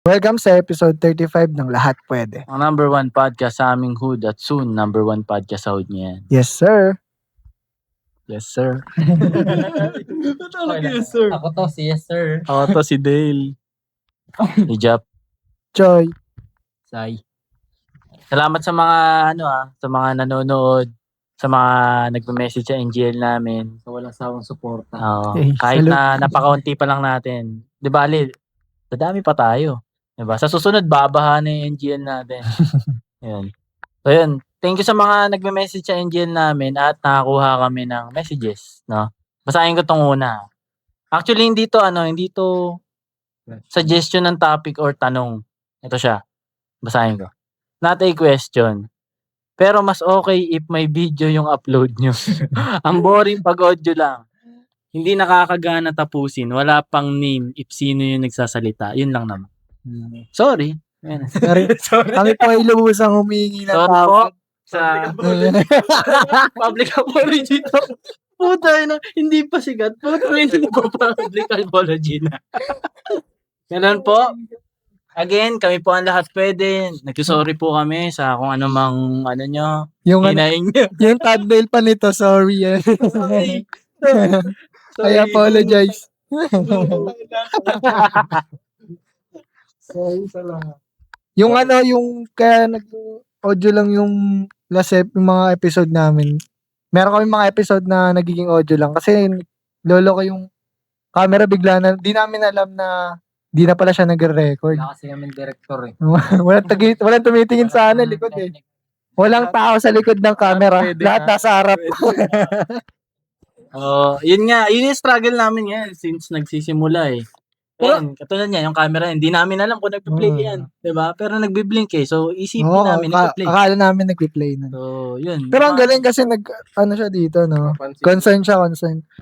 Welcome sa episode 35 ng Lahat Pwede. Ang number one podcast sa aming hood at soon number one podcast sa hood niya yan. Yes, sir. Yes, sir. Yes, sir. Ako to, si Yes Sir. Ako to si Dale. Hijab. Joy. Sai. Salamat sa mga sa mga nanonood, sa mga nagme-message sa NGL namin. So, walang sawang suporta. Kahit salute. na napakaunti pa lang natin. 'Di ba, Ali? Dadami pa tayo. 'Di ba? Sa susunod babaha na yung NGL natin. Ayun. So, yun. Thank you sa mga nagme-message sa NGL namin at nakakuha kami ng messages, no? Basahin ko tong una. Actually, hindi to suggestion ng topic or tanong. Ito siya. Basahin ko. Not a question. Pero mas okay if may video yung upload nyo. Ang boring pag audio lang. Hindi nakakagana tapusin. Wala pang name if sino yung nagsasalita. Yun lang naman. Sorry. Ayan. Sorry. Kami po ay lubusang humingi ng Sorry po tawad. sa public apology to. Puta na, hindi pa sigat. Puta na hindi pa public apology na. Ganun po. Again, kami po ang lahat pwede. Nagsusorry po kami sa kung ano mang nyo. Yung, Hinaing nyo. yung thumbnail pa nito, sorry. Sorry. I apologize. Sorry sa lahat. Yung yung kaya nag-audio lang yung yung mga episode namin. Meron kami mga episode na nagiging audio lang kasi lolo ko yung camera bigla na, di namin alam na di na pala siya nagre-record. Wala kasi kami director eh. walang tumitingin sa likod eh. Walang tao sa likod ng camera. Lahat nasa harap. Yun nga, yun yung struggle namin yan since nagsisimula eh. Ayan, katulad niya, yung camera, hindi namin alam kung nagpi-play yan. Diba? Pero nagbi-blink eh. So, isipin namin nagpi-play. Akala namin nagpi-play na. So, yun. Pero ang galing kasi siya dito, no? Concern.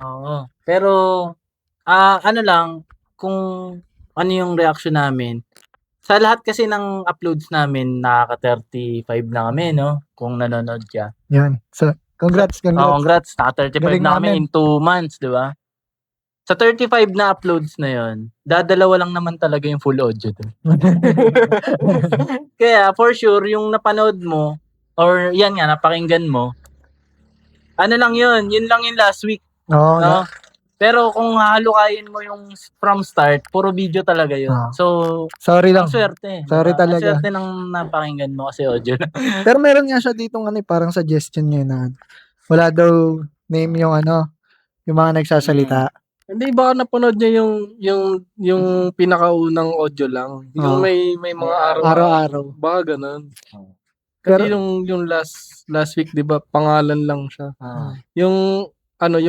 Oo. Pero, kung ano yung reaction namin, sa lahat kasi ng uploads namin, nakaka-35 na kami, no? Kung nanonood ka. Yan. So, congrats. Congrats. Naka-35 Galing na kami namin. in 2 months, di ba? Sa 35 na uploads na yon, dadalawa lang naman talaga yung full audio doon. Kaya, for sure, yung napanood mo, or yan nga, napakinggan mo, yun lang yung last week. Oo. No? Pero kung halukayin mo yung from start, puro video talaga yun. So, Sorry lang. ang swerte. Sorry diba? talaga. Ang swerte ng napakinggan mo kasi audio na. Pero meron nga siya ditong parang suggestion niya na wala daw name yung yung mga nagsasalita. Hindi ba napanood niya yung pinakaunang audio lang? Yung may mga Araw-araw. Baka ganun. Pero- Kasi yung last week, 'di ba, pangalan lang siya. Ah. Yung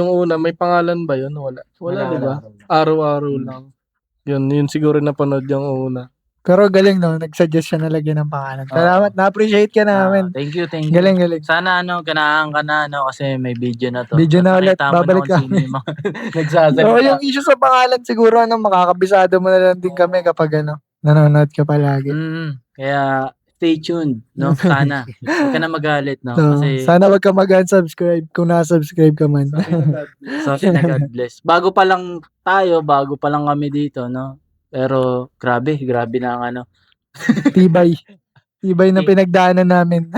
una, may pangalan ba 'yun? Wala, 'di ba? Araw-araw lang. Yun siguro napanood yung una. Pero galing, no? Nagsuggest siya na lagyan ng pangalan. Salamat. Na-appreciate ka namin. Thank you. Galing. Sana ganahan ka na kasi may video na to. Video na ulit. Nakita mo Babalik kung ka. sino yung mga nagsasalita. So, yung issue sa pangalan siguro, makakabisado mo na lang din kami kapag nanonood ka palagi. Kaya stay tuned, no? Sana. Huwag ka na magalit, no? So, Kasi sana wag ka mag-unsubscribe kung na-subscribe ka man. sorry na God bless. Bago pa lang kami dito, no? Pero grabe na ang Tibay na pinagdaanan namin.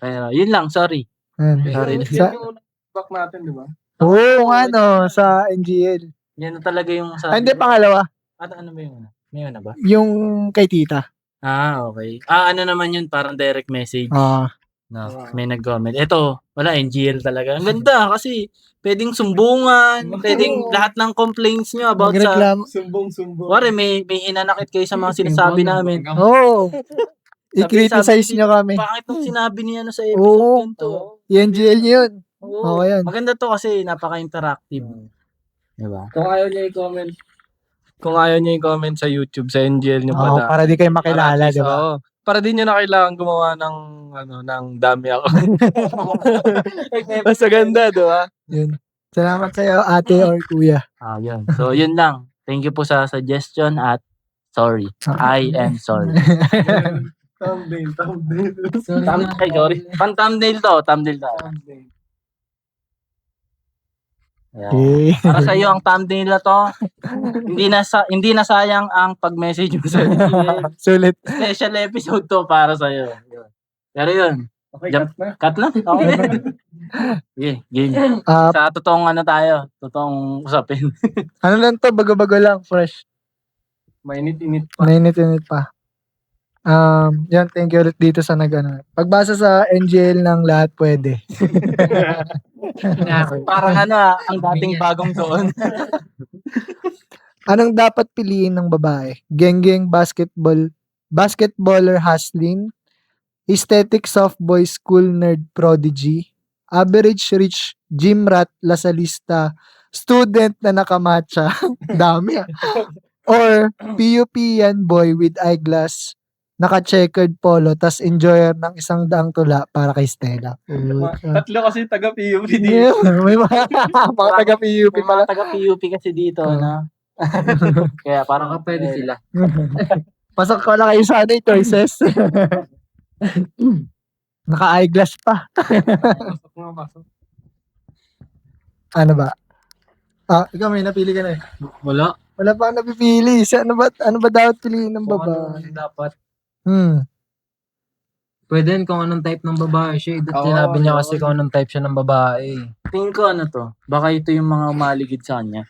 Pero yun lang, sorry. Sorry. Yung back natin, 'di ba? Oo, sa NGL. Yan na talaga yung sa... Hindi, pangalawa. Ano ba yung una? May una ba? Yung kay tita. Okay. Ano naman yun? Parang direct message. No, may nag-comment. Ito, wala, NGL talaga. Ang ganda kasi pwedeng sumbungan, pwedeng lahat ng complaints nyo about sa... Magreklamo. Sumbong. Wari, may hinanakit kayo sa mga sinasabi namin. Oo. I-criticize nyo kami. Bakit ang sinabi niya sa Oo. episode to? I-NGL nyo yun. Oo. Okay yan. Maganda to kasi napaka-interactive. Diba? Kung ayaw niya i-comment sa YouTube, sa NGL niyo Oo, para di kayo makilala, di ba? Oo. Para di niyo na kailangan gumawa ng dami ako. Basta ganda, di ba? Yun. Salamat sa'yo, ate or kuya. Yun. So, yun lang. Thank you po sa suggestion at sorry. I am sorry. Thumbnail. Sorry. Pan-thumbnail to. Ayan. Okay. Para sa iyo ang thumbnail na to. Hindi na sayang ang pag-message mo sa NGL. Sulit. Special episode to para sa iyo. Pero yun. Okay, Jump- cut na. Cut na? Okay. Okay, game. Sa totoong ano tayo, totoong usapin. Ano lang to, bago-bago lang, fresh. Mainit-init pa. Mainit-init pa. Yan, thank you ulit dito sa pagbasa sa NGL ng lahat pwede. Parang ang dating bagong doon. Anong dapat piliin ng babae? Geng-geng basketballer hustling, aesthetic soft boy school nerd prodigy, average rich gym rat lasalista, student na nakamatcha, dami or PUP yan boy with eyeglass, naka-checkered polo, tas enjoyer ng 100 tula para kay Stella. Tatlo kasi taga-PUP Yeah, may mga taga-PUP May pala. mga taga-PUP kasi dito, no? Kaya parang pwede sila. Pasok ko lang kayo sa choices. Naka-eyeglass pa. Ano ba? Ikaw may napili ka na eh. Wala. Wala pa akong napipili. Ano ba dapat piliin ng Kung babae? ano dapat. Pwede yun kung anong type ng babae siya. Oo, Sinabi niya yun. kasi kung anong type siya ng babae. Tingin ko ano to, baka ito yung mga umaligid sa kanya.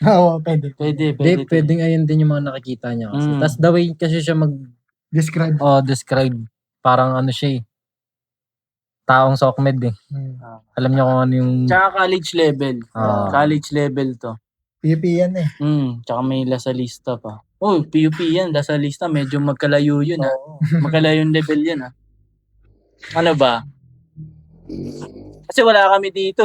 Oo, pwede. Pwede. Hindi, pwedeng ayun din yung mga nakikita niya kasi. Mm. Tapos the way kasi siya Describe. describe. Parang ano siya eh. Taong sokmed eh. Alam niya kung ano yung... Tsaka college level. Ah. College level to. PUP yan eh. Tsaka may lasalista pa. Oh, PUP yan, lasalista. Medyo magkalayo yun Magkalayo yung level yan Ano ba? Kasi wala kami dito.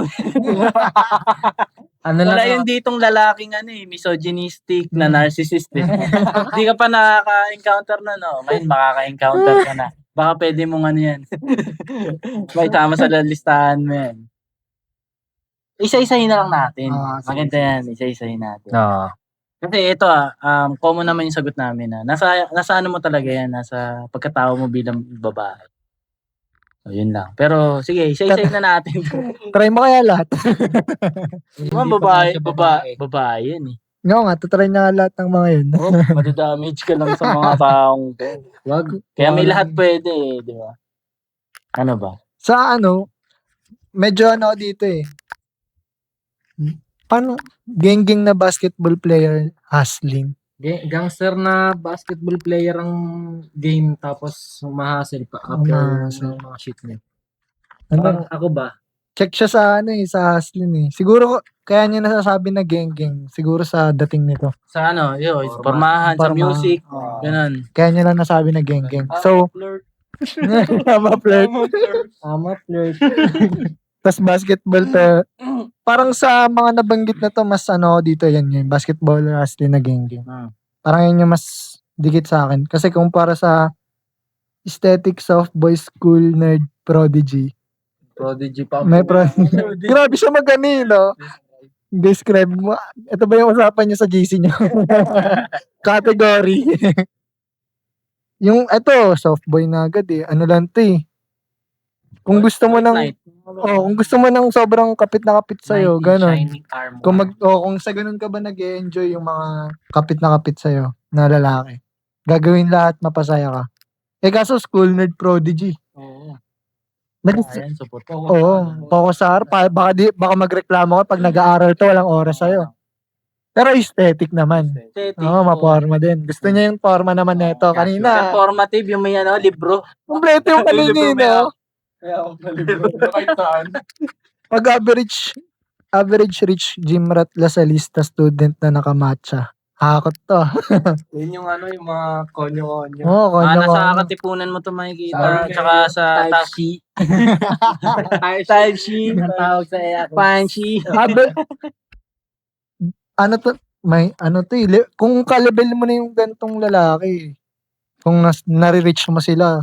Ano Wala lang, yung ditong lalaking misogynistic na narcissist eh. Hindi ka pa nakaka-encounter na Ngayon makaka-encounter ka na. Baka pwede mong yan. May tama sa listahan mo yan. Isa-isahin na lang natin. Sige, Maganda yan, isa-isahin natin. Ah. Kasi ito common naman yung sagot namin nasa ano mo talaga yan, nasa pagkatao mo bilang babae. So, yun lang. Pero sige, isa-isahin na natin. Try mo kaya lahat. Mga babae yan eh. Oo nga, tutry niya lahat ng mga yun. Madadamage ka lang sa mga taong to. Wag. Kaya may lahat pwede di ba? Ano ba? Sa medyo dito eh. Paano? Geng-geng na basketball player hustling. Gangster na basketball player ang game tapos humahasel pa after Humahasel. ng mga shit niya. Ano? Parang ako ba? Check siya sa sa hustling eh. Siguro kaya niya nasasabi na geng-geng. Siguro sa dating nito. Sa pormahan, sa Porma. music, Oo. ganun. Kaya niya lang nasabi na geng-geng. So, tama flirt. Tama, flirt. Tas basketball parang sa mga nabanggit na to mas dito yan yung basketball hustling na geng-geng. Parang yun yung mas dikit sa akin. Kasi kung para sa aesthetic soft boy school nerd prodigy. Prodigy pa. May grabe siya no? Describe mo. Ito ba yung usapan niyo sa GC niyo? Category. Yung soft boy na agad eh. Ano lang to eh. Kung gusto mo kung gusto mo ng sobrang kapit na kapit sa'yo, gano'n. Shining armor. Kung sa ganun ka ba nag-enjoy yung mga kapit na kapit sa'yo na lalaki, gagawin lahat, mapasaya ka. Kaso school nerd prodigy. Oo. Nag- Support. Focus sa art. Baka magreklamo ka pag nag-aaral to, walang oras sa'yo. Pero aesthetic naman. Oo, maporma din. Gusto niya yung forma naman neto. Kanina, Informative yung may libro. kompleto yung kanina. Kaya ako nalibro. Kahit saan. Pag average rich gym rat lasalista student na nakamatcha. Hakot to. Yun yung yung mga konyo-konyo. Oo, Nasa katipunan mo to makikita. Tsaka sa Type C. Type C. Ang tawag sa Punchy. Kung ka-level mo na yung gantong lalaki, kung nare-reach mo sila,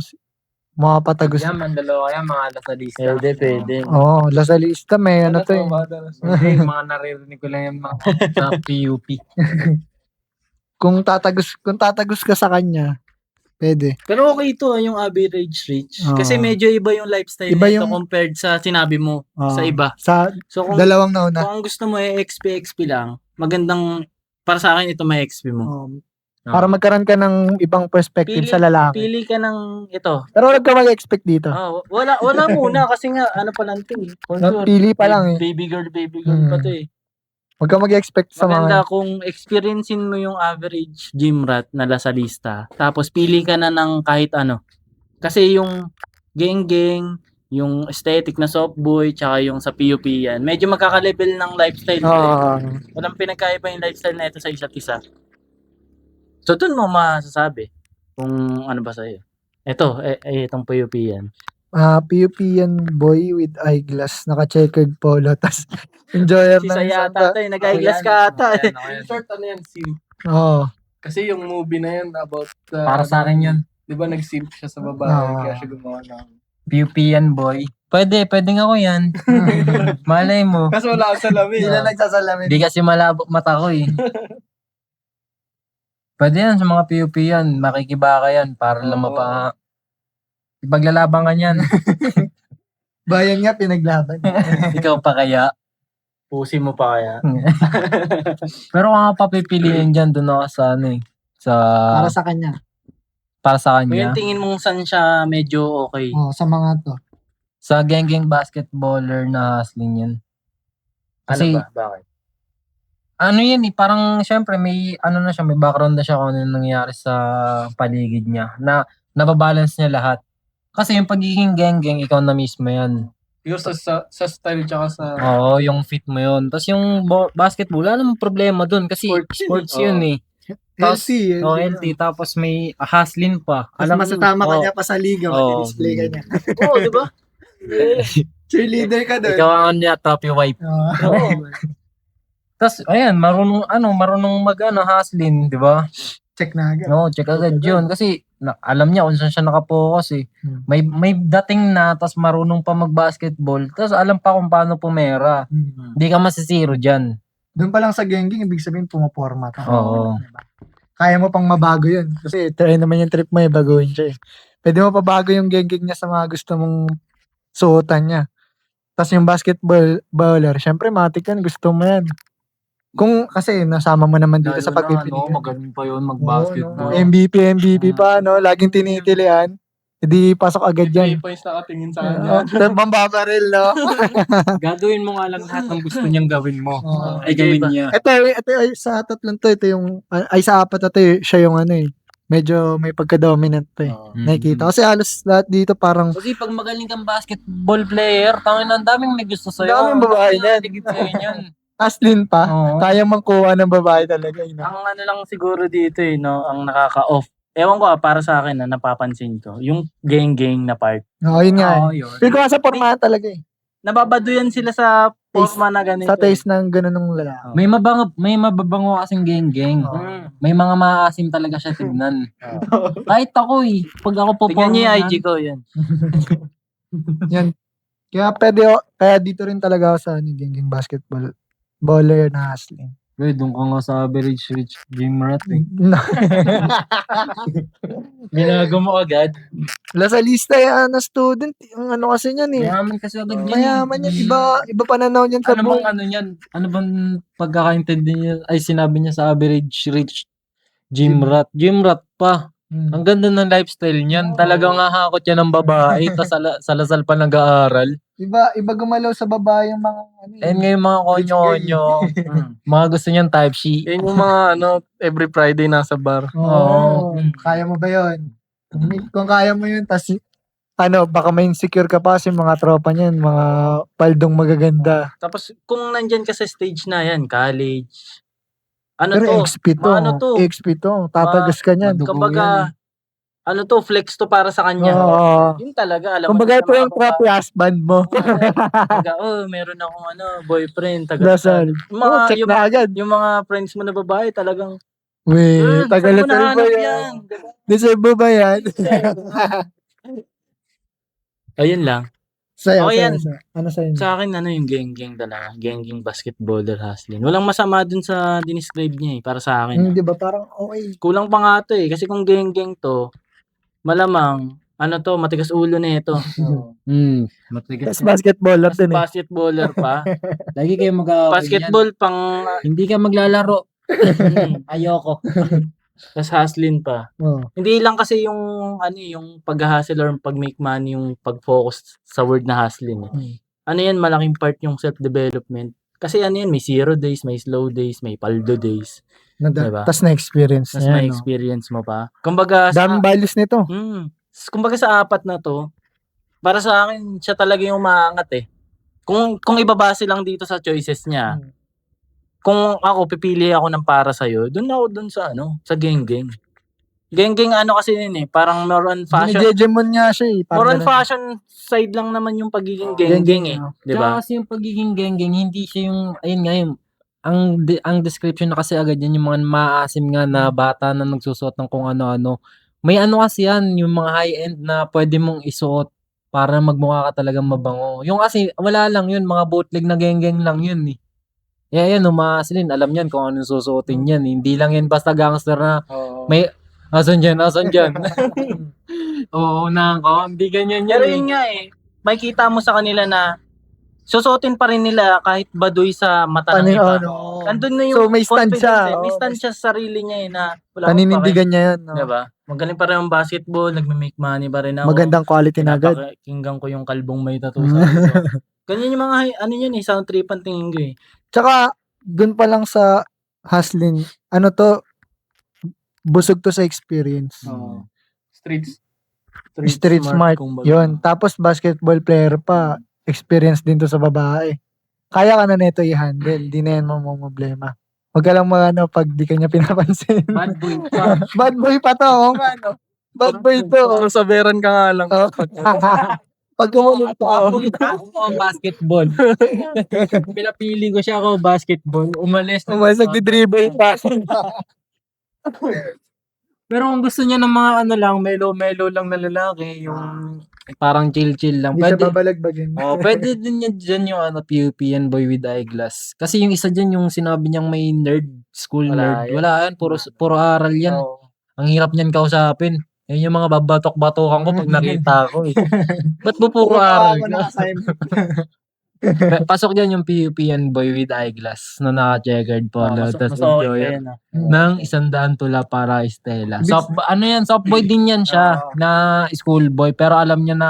mapatagos. Yan, mandalo kaya mga lasalista. Pwede. Oo, lasalista may Hindi, mga naririnig ko lang yung mga sa PUP. kung tatagos ka sa kanya, Pwede. Pero okay ito yung average rich. Kasi Oo. medyo iba yung lifestyle Iba nito yung- compared sa sinabi mo sa iba. Sa So kung, dalawang nauna. kung ang gusto mo XP lang, magandang para sa akin ito may XP mo. Para magkaroon ka ng ibang perspective sa lalaki. Pili ka ng ito. Pero wag ka mag-expect dito. Wala muna kasi nga ano pa lang 'to eh. For sure, Pili pa lang eh. Baby girl pa 'to eh. Wag ka mag-expect sa Maganda mga... kung experiencein mo yung average gym rat na nasa lista. Tapos pili ka na ng kahit ano. Kasi yung geng-geng, yung aesthetic na soft boy, tsaka yung sa PUP yan, medyo magkaka-level ng lifestyle. Walang pinagkaiba yung lifestyle na ito sa isa't isa. So, dun mo masasabi kung ano ba sa'yo. Ito, itong PUP yan. PUP yan boy with eyeglass, naka-checkered polo, tas enjoyer Si ng Saya isang ata, nag-eyeglass ka ata eh. In short, ano yan, simp. Oo. Kasi yung movie na yan about Para sa akin yun. di ba nag-simp siya sa babae, Ah. kaya siya gumawa ng... PUP yan, boy. Pwede nga ako yan. Malay mo. Kasi wala akong salamin. Hindi na nagsasalamin. Di kasi malabo mata ko eh. Pwede yan sa mga PUP yan. Makikibaka yan para lang Oo. Ipaglalaban ka yan. Bayan nga, pinaglaban. Ikaw pa kaya. Pusi mo pa kaya. Pero kung ako papipiliin dyan, doon ako sa ano eh. Para sa kanya. Para sa Kung kanya. yung tingin mong saan siya medyo okay. Sa mga to. Sa geng-geng basketballer na hustling yan. Kasi, Ano ba? Bakit? ano yan eh, parang syempre may ano na siya, may background na siya kung ano yung nangyari sa paligid niya. Na nababalance niya lahat. Kasi yung pagiging geng-geng, ikaw na mismo yan. Yung sa style tsaka sa... Oo, yung fit mo yun. Tapos yung basketball, wala namang problema dun kasi sports yun eh. Tapos, Healthy. healthy. Tapos may hustling pa. Alam masasama ka oo. niya pa sa liga, Oo. display ka niya. Oo, di ba? Cheerleader ka doon. Ikaw ang niya, trophy wife. Tapos, ayan, marunong hustling, di ba? Check na agad. No, check agad yun. Kasi, alam niya kung saan siya nakapokus eh. May dating na, tapos marunong pa mag-basketball, tapos alam pa kung paano pumera. Hindi ka masisiro dyan. Doon pa lang sa genging, ibig sabihin pumaporma ka. Oo. Diba? Kaya mo pang mabago yun. Kasi try naman yung trip mo eh, baguhin siya eh. Pwede mo pabago yung genging niya sa mga gusto mong suotan niya. Tapos yung basketballer, syempre matik yan, gusto mo yan. Kung kasi nasama mo naman dito sa pagpipilian. magaling pa yun Oo, no? MVP pa, no? Laging tinitilian. Hindi pasok agad 3 yan. points nakatingin sa kanya. Mambabaril, no? Gagawin mo nga lang lahat ng gusto niyang gawin mo. Oo. Ay gawin niya. Ito sa tatlong to, ito yung, ay sa apat na to, siya yung ano eh. Medyo may pagka-dominant to eh. Nakikita. Kasi halos lahat dito parang, Kasi pag magaling kang basketball player, tangin ang daming may gusto sa'yo. Daming babae niyan. Tigit sa'yo niyan. aslin pa, Oo. kaya mangkuha ng babae talaga. You know? Ang ano lang siguro dito eh, no, ang nakaka-off. Ewan ko para sa akin na napapansin ko, yung gang-gang na part. Oo, yun nga. Oo, eh. yun. Feel ko nga sa pormahan talaga eh. Nababaduyan sila sa forma na ganito. Sa taste ng ganun ng lalaki. May mababango kasing geng-geng. Mm. May mga maasim talaga siya tignan. Kahit ako eh, pag ako Tingnan niyo yung popormahan, IG ko, yan. Yan. Kaya kaya dito rin talaga ako sa gengeng basketball baller na hustling. doon ka nga sa average rich gym rat eh. Binago mo agad. Wala sa lista yan na student. Yung ano kasi niyan eh. Mayaman kasi agad yan. Mayaman yan. Iba pananaw niyan sa Ano bang buhay. ano yan? Ano bang pagkakaintindi niya? Ay sinabi niya sa average rich gym rat. Gym rat pa. Ang ganda ng lifestyle niyan. Talagang hahakot yan ng babae. Tas salasal pa nag-aaral. Iba gumalaw sa babae yung mga ano eh. Ayun nga yung mga konyo-konyo. Mga gusto niyan type C. Yan yung mga every Friday nasa bar. Oo. Oo. Kaya mo ba yun? Kung kaya mo yun, tas baka may insecure ka pa kasi mga tropa niyan, mga paldong magaganda. Tapos kung nandyan ka sa stage na yan, college, ano Pero to? XP to. Ano to? XP to. Tatagas ka niyan. Madugo Kumbaga, ano to, flex to para sa kanya. Oo. Yun talaga, alam Kumbaga mo. ito yung trophy husband mo. Kumbaga, meron akong boyfriend, taga Dasal. Yung mga, Check yung, na agad. yung mga friends mo na babae talagang, Wait, tagal saan mo na ba nahanap yan? Deserve mo ba yan? Ayun lang. Sa'yo, Okay yan. Ano sa'yo? Sa akin, yung gang-gang talaga. Gang-gang basketballer hustling. Walang masama dun sa dinescribe niya para sa akin. Di ba? Parang okay. Kulang pa nga to Kasi kung gang-gang to, malamang, ano to, matigas ulo na ito. Matigas. Tapos basketballer din eh. Basketballer pa. Lagi kayo mag-aaway Basketball pang, Hindi ka maglalaro. mm, Ayoko. tas hustling pa. Oh. Hindi lang kasi yung, ano yung pag-hustle or pag-make money yung pag-focus sa word na hustling. Eh. Ano yan, malaking part yung self-development. Kasi ano yan, may 0 days, may slow days, may paldo days. Diba? Tapos na-experience Tapos niya. may No? experience mo pa. Kumbaga, Daming values nito. kumbaga sa apat na to, para sa akin, siya talaga yung maangat eh. Kung ibabase lang dito sa choices niya, kung ako, pipili ako ng para sa'yo, dun ako dun sa sa Geng-Geng. Geng-Geng ano kasi yun eh, parang more on fashion. Gine-hegemon niya siya eh. More on Parang fashion side lang naman yung pagiging Geng-Geng, Geng-Geng eh. Tsaka Diba? kasi yung pagiging geng-geng, hindi siya yung, ayun nga yun, ang description na kasi agad yan, yung mga maasim nga na bata na nagsusuot ng kung ano-ano. May ano kasi yan, yung mga high-end na pwede mong isuot para magmukha ka talagang mabango. Yung kasi, wala lang yun, mga bootleg na geng-geng lang yun eh. Yan, umasilin, alam yan kung anong susuotin yan. Hindi lang yan basta gangster na may, asan dyan? Oo, na ako, hindi ganyan yan Pero eh. yun nga eh, makikita mo sa kanila na susuotin pa rin nila kahit baduy sa mata ng iba. Nandun na yung So, may stand confidence siya. eh. May Oo, stand siya sa sarili niya eh na wala akong Paninindigan niya yan. No? pake. Diba? Magaling pa rin ang basketball, nagme-make money pa rin ako. Magandang quality na agad. Pinapakinggan ko yung kalbong may tattoo sa ulo. Ganyan yung mga, ano yun eh, sound trip ang tingin ko eh. Tsaka, dun pa lang sa hustling, ano to, busog to sa experience. Street smart. kumbaga. Yun. Tapos basketball player pa, experience din to sa babae. Kaya ka na nito i-handle. Di na yan problema. Huwag ka lang pag di ka niya pinapansin. Bad boy pa. Bad boy pa to. Oo nga, no? Bad boy to. Sasaberan ka nga lang. Oh. Pag kumulong pa ako. Ako ang basketball. Pinapili ko siya ako basketball. Umalis. Umayos nagdi-dribble pa. Pero kung gusto niya ng mga ano lang, melo-melo lang na lalaki, yung parang chill-chill lang. Hindi siya Pwede, babalagbagin. pwede din yan dyan yung PUP yan, boy with eyeglass. Kasi yung isa dyan, yung sinabi niyang may nerd, school Wala nerd. yan. Wala yan, puro aral yan. Ang hirap niyan kausapin. Yan yung mga babatok-batokan ko pag nakita ko eh. Ba't mo puro aral ka? Pasok dyan yung PUP yan, boy with eyeglass na naka-checkered polo. Tapos enjoy ng 100 tula para Estela. Ano yan, soft boy din yan siya na school boy. Pero alam niya na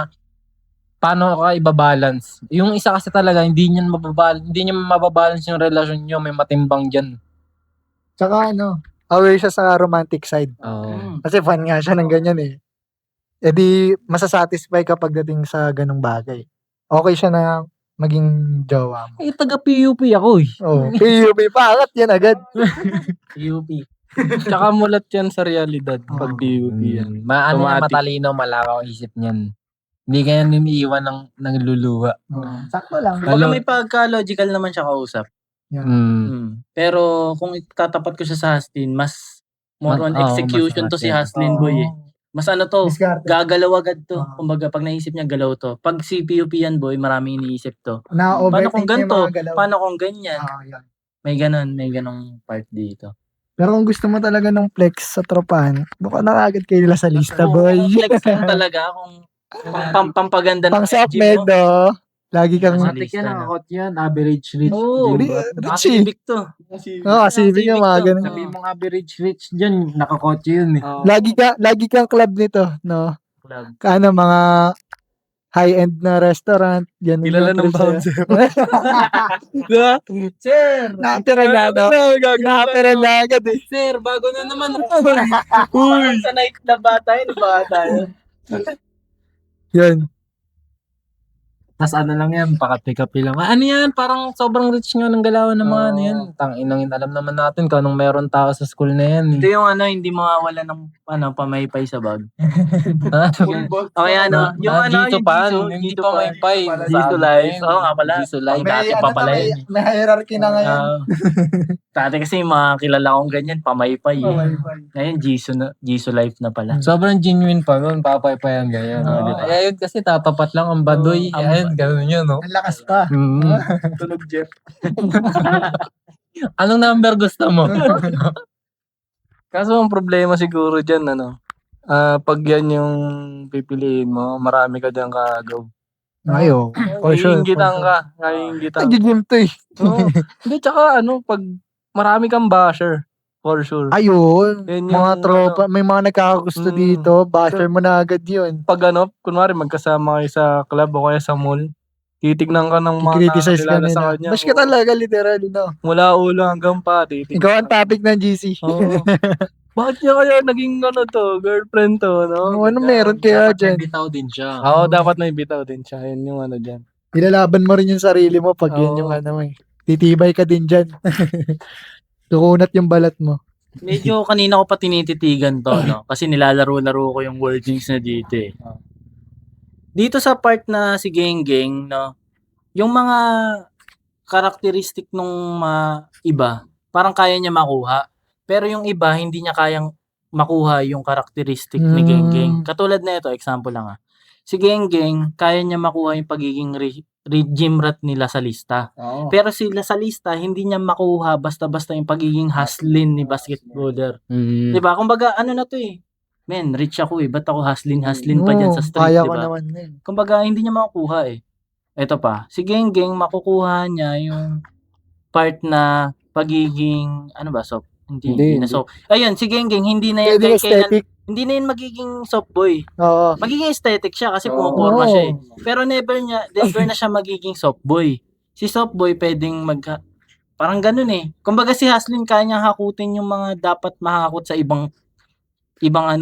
paano ka ibabalance. Yung isa kasi talaga, hindi niya mababalance yung relasyon niyo. May matimbang dyan. Tsaka aware siya sa romantic side. Oo. Kasi fan nga siya ng ganyan eh. E di, masasatisfy ka pagdating sa ganung bagay. Okay siya na maging jowa mo. Eh, taga-PUP ako eh. Oh, PUP pa, angat yan agad. UP. Tsaka mulat yan sa realidad pag PUP yan. Ano yan, Automatic. matalino, malakaw ang isip niyan. Hindi kaya niniiwan ng luluwa. Sakto lang. Kumbaga may pagka-logical naman siya kausap. Pero kung tatapat ko siya sa Haslin, mas more on execution to si Haslin boy eh. Mas ano to, gagalaw agad to. Kumbaga pag naisip niya galaw to. Pag si PUP yan boy, maraming iniisip to. Paano kung ganito? Paano kung ganyan? May ganong part dito. Pero kung gusto mo talaga ng flex sa tropahan, buka na agad kayo nila sa lista, boy. Flex lang talaga kung pampaganda Pang ng self-made, mo. no? Lagi kang... Sa Matik lista yan, na. nakakot yan. Average rich. Oo. Richie. Civic to. Civic yung mga ganun. Sabihin mong average rich dyan, nakakotse yun eh. Lagi kang club nito, no? Club. Kano, mga high-end na restaurant. Yan Kilala ng bouncer. Diba? Sir! Nakapira na, no? Nakapira na agad eh. Sir, bago na naman. Sa night na ba tayo? Yun. Tapos ano lang yan, pakati-kapi lang. Ano yan, parang sobrang rich nga ng galawan ng mga ano yan. Tanginang alam naman natin kung anong meron tao sa school na yan. Ito yung hindi mawawala ng pamaypay sa bag. O yan, yung Dito pa, hindi pa may pay. Dito live. Oo nga pala. Dito live. Dati pa pala yun. May hierarchy na ngayon. Dati kasi yung mga kilala kong ganyan, pamaypay. Ngayon, Jisoo life na pala. Sobrang genuine pa nun, papay-payan ganyan. Kaya yun kasi tatapat lang ang baduy. Ayan, ganun yun, no? Ang lakas pa. Tunog Jeff. Anong number gusto mo? Kaso ang problema siguro dyan, Pag yan yung pipiliin mo, marami ka dyan kagaw. Ayo, for sure. Iinggitan ka. Iinggitan. Nag-gym to eh. Oo. Hindi, tsaka pag marami kang basher, for sure. Ayun, Yan mga yung, tropa, may mga nagkakagusto Mm. dito, basher mo na agad yun. Pag kunwari magkasama kayo sa club o kaya sa mall, titignan ka ng mga I-criticize ka nakakilala sa nila. kanya. Bash ka talaga, literal, no? Mula ulo hanggang pa, titignan. Ikaw ang topic ng GC. Oo. Bakit niya kaya naging girlfriend to, no? Ano meron kaya Dapat dyan? may bitaw din siya. Oo, dapat may bitaw din siya. Yan yung dyan. Ilalaban mo rin yung sarili mo pag yun yung Oo. titibay ka din dyan. Kukunat yung balat mo. Medyo kanina ko pa tinititigan to, no? Kasi nilalaro-laro ko yung wordings na dito eh. Dito sa part na si Geng-Geng, no? Yung mga karakteristik nung iba, parang kaya niya makuha. Pero yung iba, hindi niya kayang makuha yung karakteristik ni Geng-Geng. Katulad na ito, example lang Si Geng-Geng, kaya niya makuha yung pagiging gym rat nila sa lista. Oo. Pero sila sa lista, hindi niya makuha basta-basta yung pagiging hustlin ni basketballer. Mm. Diba? Kumbaga, ano na to eh. Men, rich ako eh. Ba't ako hustlin pa dyan sa street, Kaya ko diba? naman yun. Kumbaga, hindi niya makukuha eh. Ito pa, si Geng-Geng, makukuha niya yung part na pagiging, hindi na soft. Ayun, si Geng-Geng, hindi na yan, Pwede aesthetic. hindi na yan magiging soft boy. Oo. Magiging aesthetic siya kasi Oo. pumuporma siya eh. Pero never na siya magiging soft boy. Si soft boy pwedeng parang ganun eh. Kumbaga si Haslin kaya niyang hakutin yung mga dapat mahakot sa ibang Iba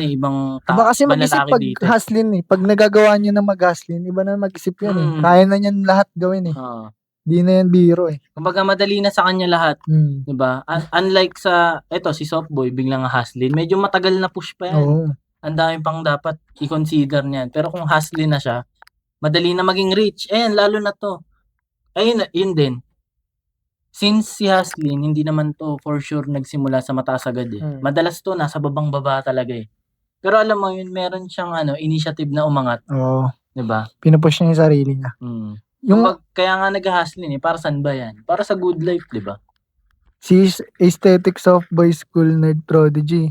kasi mag-isip malalaki pag dito. hustlin eh. Pag nagagawa niya na mag-hustlin, iba na mag-isip yan eh. Mm. Kaya na niyan lahat gawin eh. Oo. Di na yan biro eh. Kumbaga madali na sa kanya lahat. Mm. 'Di ba? Unlike sa si Softboy biglang hustlin, medyo matagal na push pa 'yan. Oo. Ang dami pang dapat i-consider niyan. Pero kung hustlin na siya, madali na maging rich. Ayan, lalo na to. Ayun, yun din. Since si Haslin, hindi naman to for sure nagsimula sa mataas agad eh. Madalas to nasa babang baba talaga eh. Pero alam mo yun, meron siyang initiative na umangat, Oo. 'di ba? Pinupush niya yung sarili niya. Yung Kaya nga nag-hustlin eh, para saan ba 'yan? Para sa good life, 'di ba? si aesthetics of boy school nerd prodigy.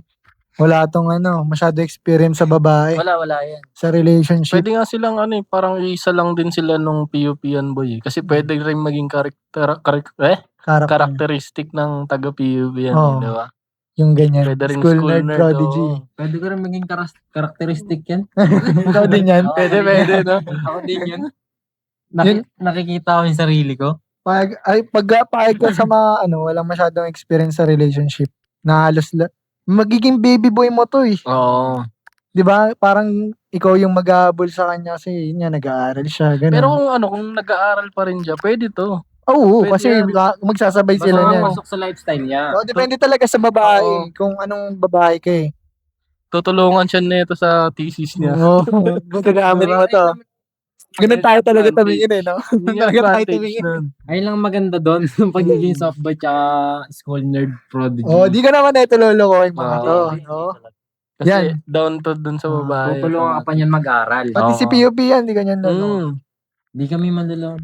Wala tong masyado experience sa babae. Wala 'yan. Sa relationship. Pwede nga silang parang isa lang din sila nung PUP-an boy. Kasi pwede rin maging karakteristik ng taga-PUP yan, Oo. di ba? Yung ganyan. Pwede rin School nerd prodigy. oo. Pwede ko rin maging karakteristik yan. Ikaw din yan. Pwede, no? Ako din yun. Nakikita ko yung sarili ko. Pagpahig ka sa mga walang masyadong experience sa relationship, na halos magiging baby boy mo to eh. Oo. 'Di ba? Parang ikaw yung mag-aabol sa kanya kasi yun nga nag-aaral siya, ganun. Pero kung nag-aaral pa rin siya, pwede to. Oo, pwede kasi yan. magsasabay sila Basta niyan. pasok sa lifestyle niya. Depende talaga sa babae, Oo. kung anong babae ka eh. Tutulungan siya nito sa thesis niya. Oo, gagamit mo to. Ganun tayo talaga tumingin eh, no? Yung Talaga tayo advantage tumingin. nun. Ayun lang maganda doon. Yung pagiging softboy tsaka school nerd prodigy. Di ka naman ito lolokohin mga Oo. to, Hindi no? Kasi Yan. down to dun sa babae. Tutulungan ka pa niyan mag-aral. Pati si PUP yan, di ganyan Mm. Di kami malulong.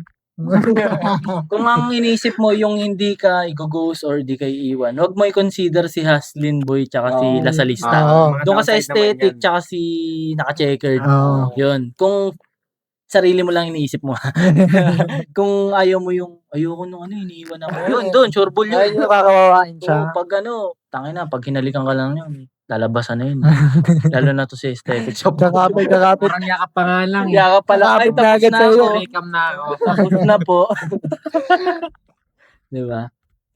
Kung ang iniisip mo yung hindi ka i-ghost or di ka iiwan, huwag mo i-consider si Haslin Boy tsaka si Oo. Lasalista. Oo. Doon ka sa aesthetic tsaka si naka-checkered. Oo. Yun. Kung sarili mo lang iniisip mo. Kung ayaw mo yung ayoko nung iniiwan ako. Yun, doon, sureball Ay, yun. nakakawawain siya. Oo, pag tangina, pag hinalikan ka lang yun, lalabasan na yun. Lalo na to si aesthetic. So, Kakapit. Parang yakap pa nga lang. yaka pala. Ay, Kakapit tapos agad na sa'yo. ako. Rekam na ako. Tapos na po. Di ba?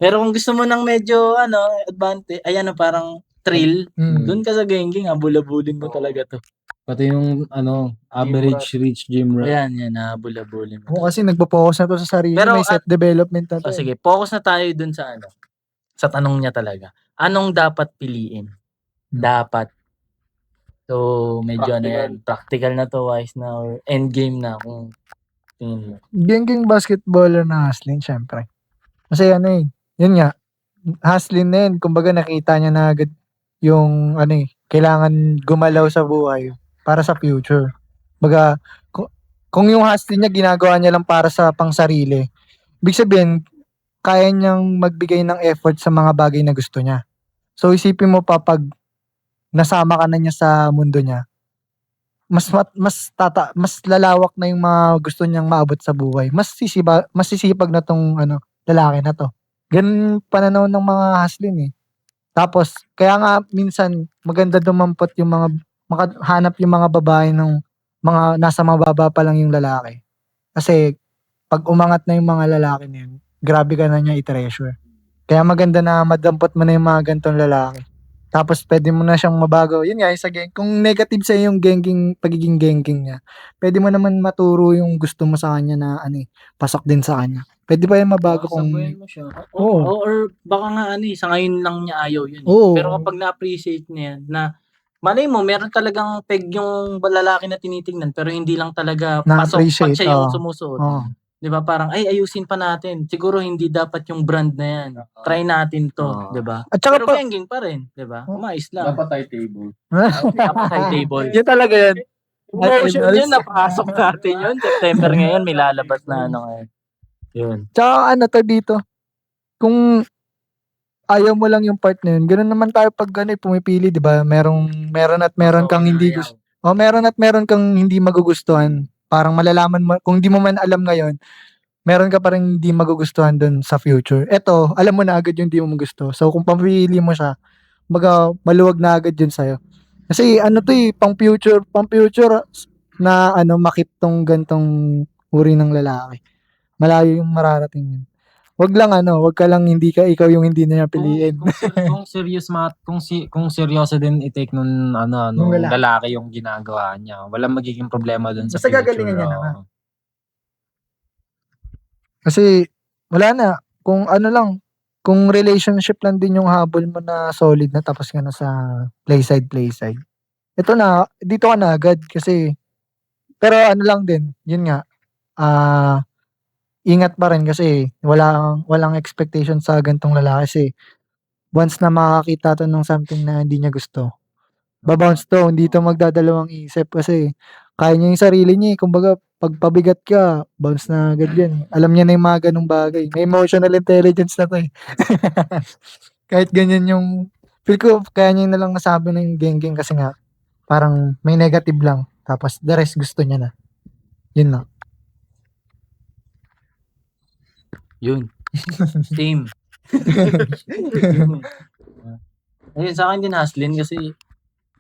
Pero kung gusto mo ng medyo, advantage, parang thrill, doon ka sa Geng-Geng, habulabulin mo talaga to. Pati yung average rich gym rat. Ayan, habulabulin mo. Oo, kasi nagpo-focus na to sa sarili. Pero, may self-development na to. O sige, focus na tayo dun sa sa tanong niya talaga. Anong dapat piliin? Dapat. So, medyo practical na to, wise na, or end game na kung tingin mo. Geng-geng basketballer na hustling, syempre. Kasi yun nga, hustling na yun. Kumbaga nakita niya na agad yung kailangan gumalaw sa buhay para sa future. Baga, kung yung hustling niya ginagawa niya lang para sa pangsarili, ibig sabihin, kaya niyang magbigay ng effort sa mga bagay na gusto niya. So isipin mo pa pag nasama ka na niya sa mundo niya, mas lalawak na yung mga gusto niyang maabot sa buhay. Mas sisipag na tong lalaki na to. Ganun pananaw ng mga haslin eh. Tapos kaya nga minsan maganda dumampot yung mga makahanap yung mga babae ng mga nasa mababa pa lang yung lalaki. Kasi pag umangat na yung mga lalaki na yun, grabe ka na niya i-treasure. Kaya maganda na madampot mo na yung mga gantong lalaki. Tapos pwede mo na siyang mabago. Yun nga, yung sa kung negative sa yung pagiging gengking niya, pwede mo naman maturo yung gusto mo sa kanya na pasok din sa kanya. Pwede pa yung mabago kung... Sabuhin mo siya. Oo. Or baka nga sa ngayon lang niya ayaw yun. Oo. Pero kapag na-appreciate niya yan, na malay mo, meron talagang peg yung lalaki na tinitingnan, pero hindi lang talaga pasok pag Na-appreciate, siya yung oo. sumusuot. Oo. Di ba? Parang, ayusin pa natin. Siguro hindi dapat yung brand na yan. Try natin to. Di ba? At saka Pero gengeng pa rin. Di ba? Umayos lang. Dapat high table. Dapat high table. Yun talaga yun. Promotion yun, napasok natin yun. September ngayon, may lalabas na ngayon. Yun. Tsaka dito, kung ayaw mo lang yung part na yun, ganoon naman tayo pag pumipili, di ba? Meron at meron kang hindi gusto. Meron at meron kang hindi magugustuhan. Parang malalaman mo, kung di mo man alam ngayon, meron ka pa rin hindi magugustuhan dun sa future. Eto, alam mo na agad yung di mo gusto. So, kung papili mo siya, maluwag na agad yun sa'yo. Kasi pang future na makip tong gantong uri ng lalaki. Malayo yung mararating yun. Wag ka lang ikaw yung hindi niya piliin. Kung seryoso din i-take nun Nung lalaki. lalaki yung ginagawa niya. Walang magiging problema dun sa Basta future. gagalingan niya na nga. Kasi wala na. Kung kung relationship lang din yung habol mo na solid na tapos ka na sa playside. Ito na, dito ka na agad kasi pero lang din, yun nga. Ingat pa rin kasi walang expectation sa gantong lalaki kasi once na makakita to ng something na hindi niya gusto, babounce to, hindi to magdadalawang isip kasi kaya niya yung sarili niya. Kumbaga, pag pabigat ka, bounce na agad yan. Alam niya na yung mga ganong bagay. May emotional intelligence na to eh. Kahit ganyan yung, feel ko, kaya niya na lang nasabi na yung geng-geng kasi nga, parang may negative lang. Tapos, the rest gusto niya na. Yun na. Yun. Same. Ayun, sa akin din Haslin kasi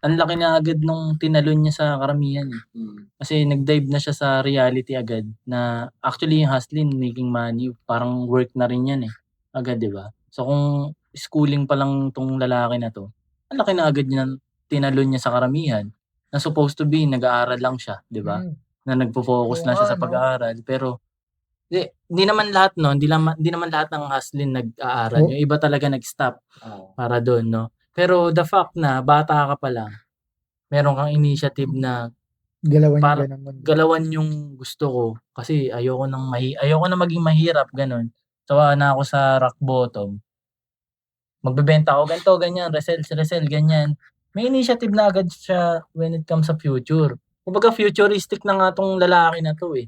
ang laki na agad nung tinalon niya sa karamihan eh. Kasi nag-dive na siya sa reality agad na actually yung Haslin making money, parang work na rin yan eh. Agad, di ba? So kung schooling pa lang tong lalaki na to, ang laki na agad niya tinalon niya sa karamihan na supposed to be nag-aaral lang siya, di ba? Na nagpo-focus lang siya sa pag-aaral pero hindi naman lahat hindi naman lahat ng Haslin nag-aaral. Yung iba talaga nag-stop para doon, no? Pero the fact na bata ka pa lang, meron kang initiative na galawan yung gusto ko kasi ayoko na maging mahirap ganun. Sawa na ako sa rock bottom. Magbebenta ako ganito, ganyan, resell, ganyan. May initiative na agad siya when it comes sa future. Kumbaga futuristic na nga tong lalaki na to eh.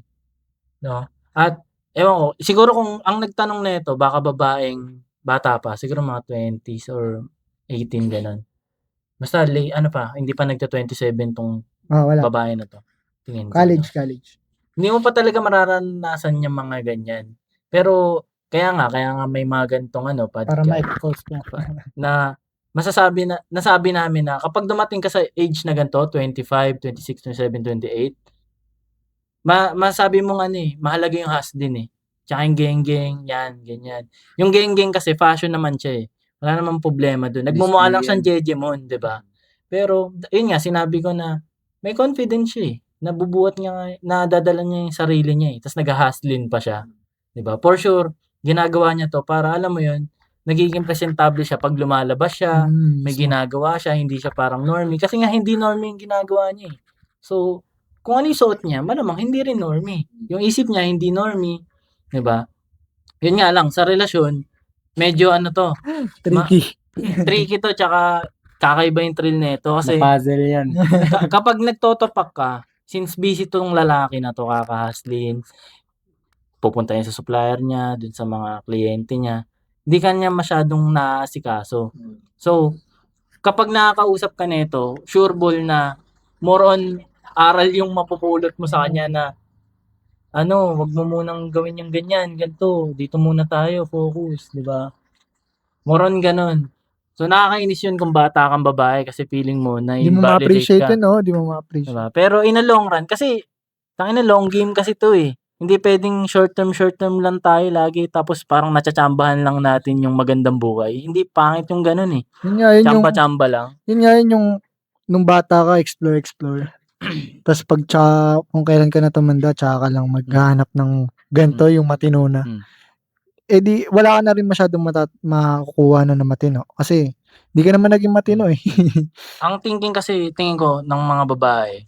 No? At ewan ko, siguro kung ang nagtanong nito baka babaeng bata pa, siguro mga 20s or 18 ganun. Basta hindi pa nagta-27 tong wala. babae na to. Tingin ko. College. Hindi mo pa talaga mararanasan yung mga ganyan. Pero kaya nga may mga gantong podcast. Para ma-expose ka. Na nasabi namin na kapag dumating ka sa age na ganito, 25, 26, 27, 28, masabi mo mahalaga yung hustle eh. Tsaka yung geng-geng, yan, ganyan. Yung geng-geng kasi fashion naman siya eh. Wala namang problema doon. Nagmumukha lang siyang Jejemon, 'di ba? Pero yun nga sinabi ko na may confidence siya eh. Nabubuhat niya, nadadala niya yung sarili niya eh. Tapos nag-hustlin pa siya. 'Di ba? For sure, ginagawa niya to para alam mo yun, nagiging presentable siya pag lumalabas siya, may ginagawa siya, hindi siya parang normie. Kasi nga hindi normie yung ginagawa niya eh. So, kung ano yung suot niya, malamang hindi rin normie. Yung isip niya hindi normie, 'di ba? Yun nga lang sa relasyon, medyo tricky to tsaka kakaiba yung thrill nito kasi puzzle yan. kapag nagtotopak ka, since busy tong lalaki na to kakahaslin, pupunta yan sa supplier niya, dun sa mga kliyente niya, hindi kanya masyadong naasikaso. So, kapag nakakausap ka nito, sure ball na more on aral yung mapupulot mo sa kanya na wag mo munang gawin yung ganyan, ganito, dito muna tayo, focus, di ba? More on ganun. So nakakainis yun kung bata kang babae kasi feeling mo na Di mo invalidate ma-appreciate ka. yun, no? Di mo ma-appreciate. Diba? Pero in a long run, kasi tangina long game kasi to eh. Hindi pwedeng short term lang tayo lagi tapos parang nachachambahan lang natin yung magandang buhay. Hindi pangit yung ganun eh. Yun nga, yun yung, Chamba-chamba lang. yun nga yun yung, nung bata ka, explore. Tapos kung kailan ka na tumanda, tsaka ka lang maghanap ng ganito, yung matino na. Mm. Eh di, wala ka na rin masyadong makukuha na matino. Kasi, di ka naman naging matino eh. Ang tingin ko ng mga babae,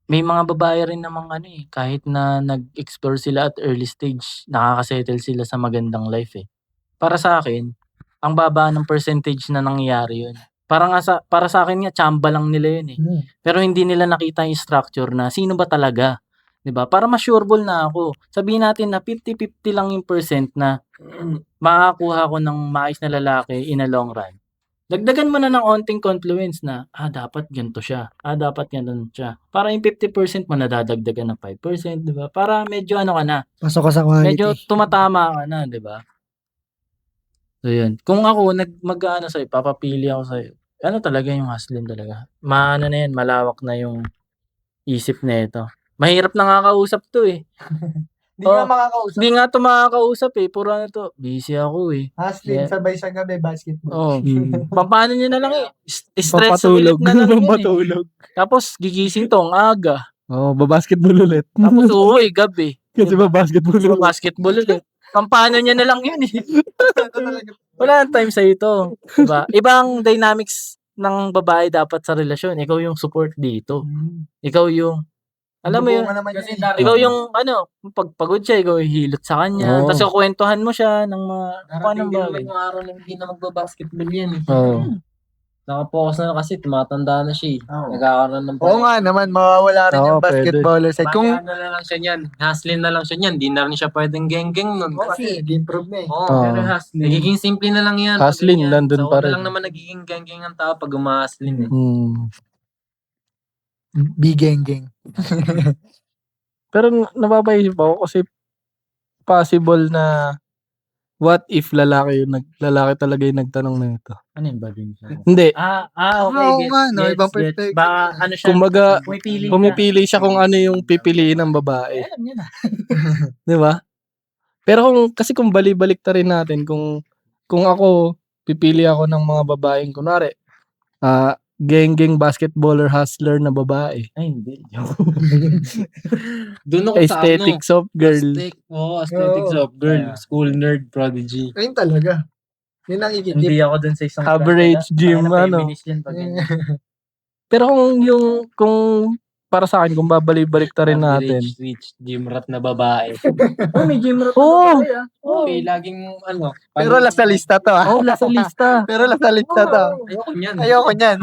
may mga babae rin namang kahit na nag-explore sila at early stage, nakakasettle sila sa magandang life eh. Para sa akin, ang baba ng percentage na nangyayari yun. Para sa akin nga, tsamba lang nila yun eh. Pero hindi nila nakita yung structure na sino ba talaga. 'Di ba? Para ma-sureball na ako. Sabihin natin na 50-50 lang yung percent na makakuha ko ng maayos na lalaki in a long run. Dagdagan mo na ng onting confluence na, dapat ganito siya. Dapat ganito siya. Para yung 50% mo nadadagdagan ng 5%, 'di ba? Para medyo ka na. Pasok ka sa quality. Medyo tumatama ka na, 'di ba? So yun. Kung ako sa'yo, papapili ako sa'yo. Talaga yung hustling talaga. Na yan, malawak na yung isip na ito. Mahirap na nga kausap to eh. Hindi nga makakausap. Hindi nga to makakausap eh. Puro busy ako eh. Hustling, Yeah. sabay sa gabi, basketball. Oo. Paano nyo na lang eh. Stress ulit na lang yun eh. Papatulog. Tapos gigising to ang aga. Oo, babasketball ulit. Tapos uuwi gabi. Kasi basketball Puro ulit. basketball ulit. Paano nyo na lang yun eh. Wala nang time sa ito. Diba? Ibang dynamics ng babae dapat sa relasyon. Ikaw yung support dito. Ikaw yung, alam mo yun, ikaw yung, pagpagod siya, ikaw yung hilot sa kanya. Oo. Tapos kukwentuhan mo siya ng mga, paano Darating din ba? naman yung araw na hindi na magbabasketball yan eh. Oo. Nakapokus na kasi tumatanda na siya eh. Oo. Nagkakaroon ng Oo nga naman, mawawala rin Oo, yung basketballer side. Kung Kung, ano na lang siya niyan, hustling na lang siya niyan, di na rin siya pwedeng geng-geng nun. kasi, improve na eh. Oo, Oo. pero hustling. Nagiging simple na lang yan. Hustling, pag ganyan. nandun So, pa na rin. lang naman nagiging geng-geng ang tao pag umahustling eh. Bigeng-geng. Pero napapaisip ako kasi possible na what if lalaki talaga yung nagtanong na ito. Ano yung bagay siya? Hindi. Okay. Oo nga, no? Ibang perspective. Baka siya, Kumbaga, pumipili siya kung ano yung pipiliin ng babae. Alam niya na. Di ba? Pero kung balik ta rin natin, kung ako, pipili ako ng mga babaeng, kunwari, geng-geng basketballer hustler na babae. Ay, hindi. Doon ako sa Aesthetics of girl. Aesthetics Oo. of girl. School nerd prodigy. Ayun talaga. Yun ang ikikip. Hindi ako dun sa isang Average gym, feminist yun pag ganyan. Pero kung para sa akin, kung babalik ta rin natin. Rich gym rat na babae. May gym rat Oo. Okay, laging Pero last sa lista to ah. Oo, nasa lista. Pero last sa lista to. Ayoko niyan. Ayoko niyan.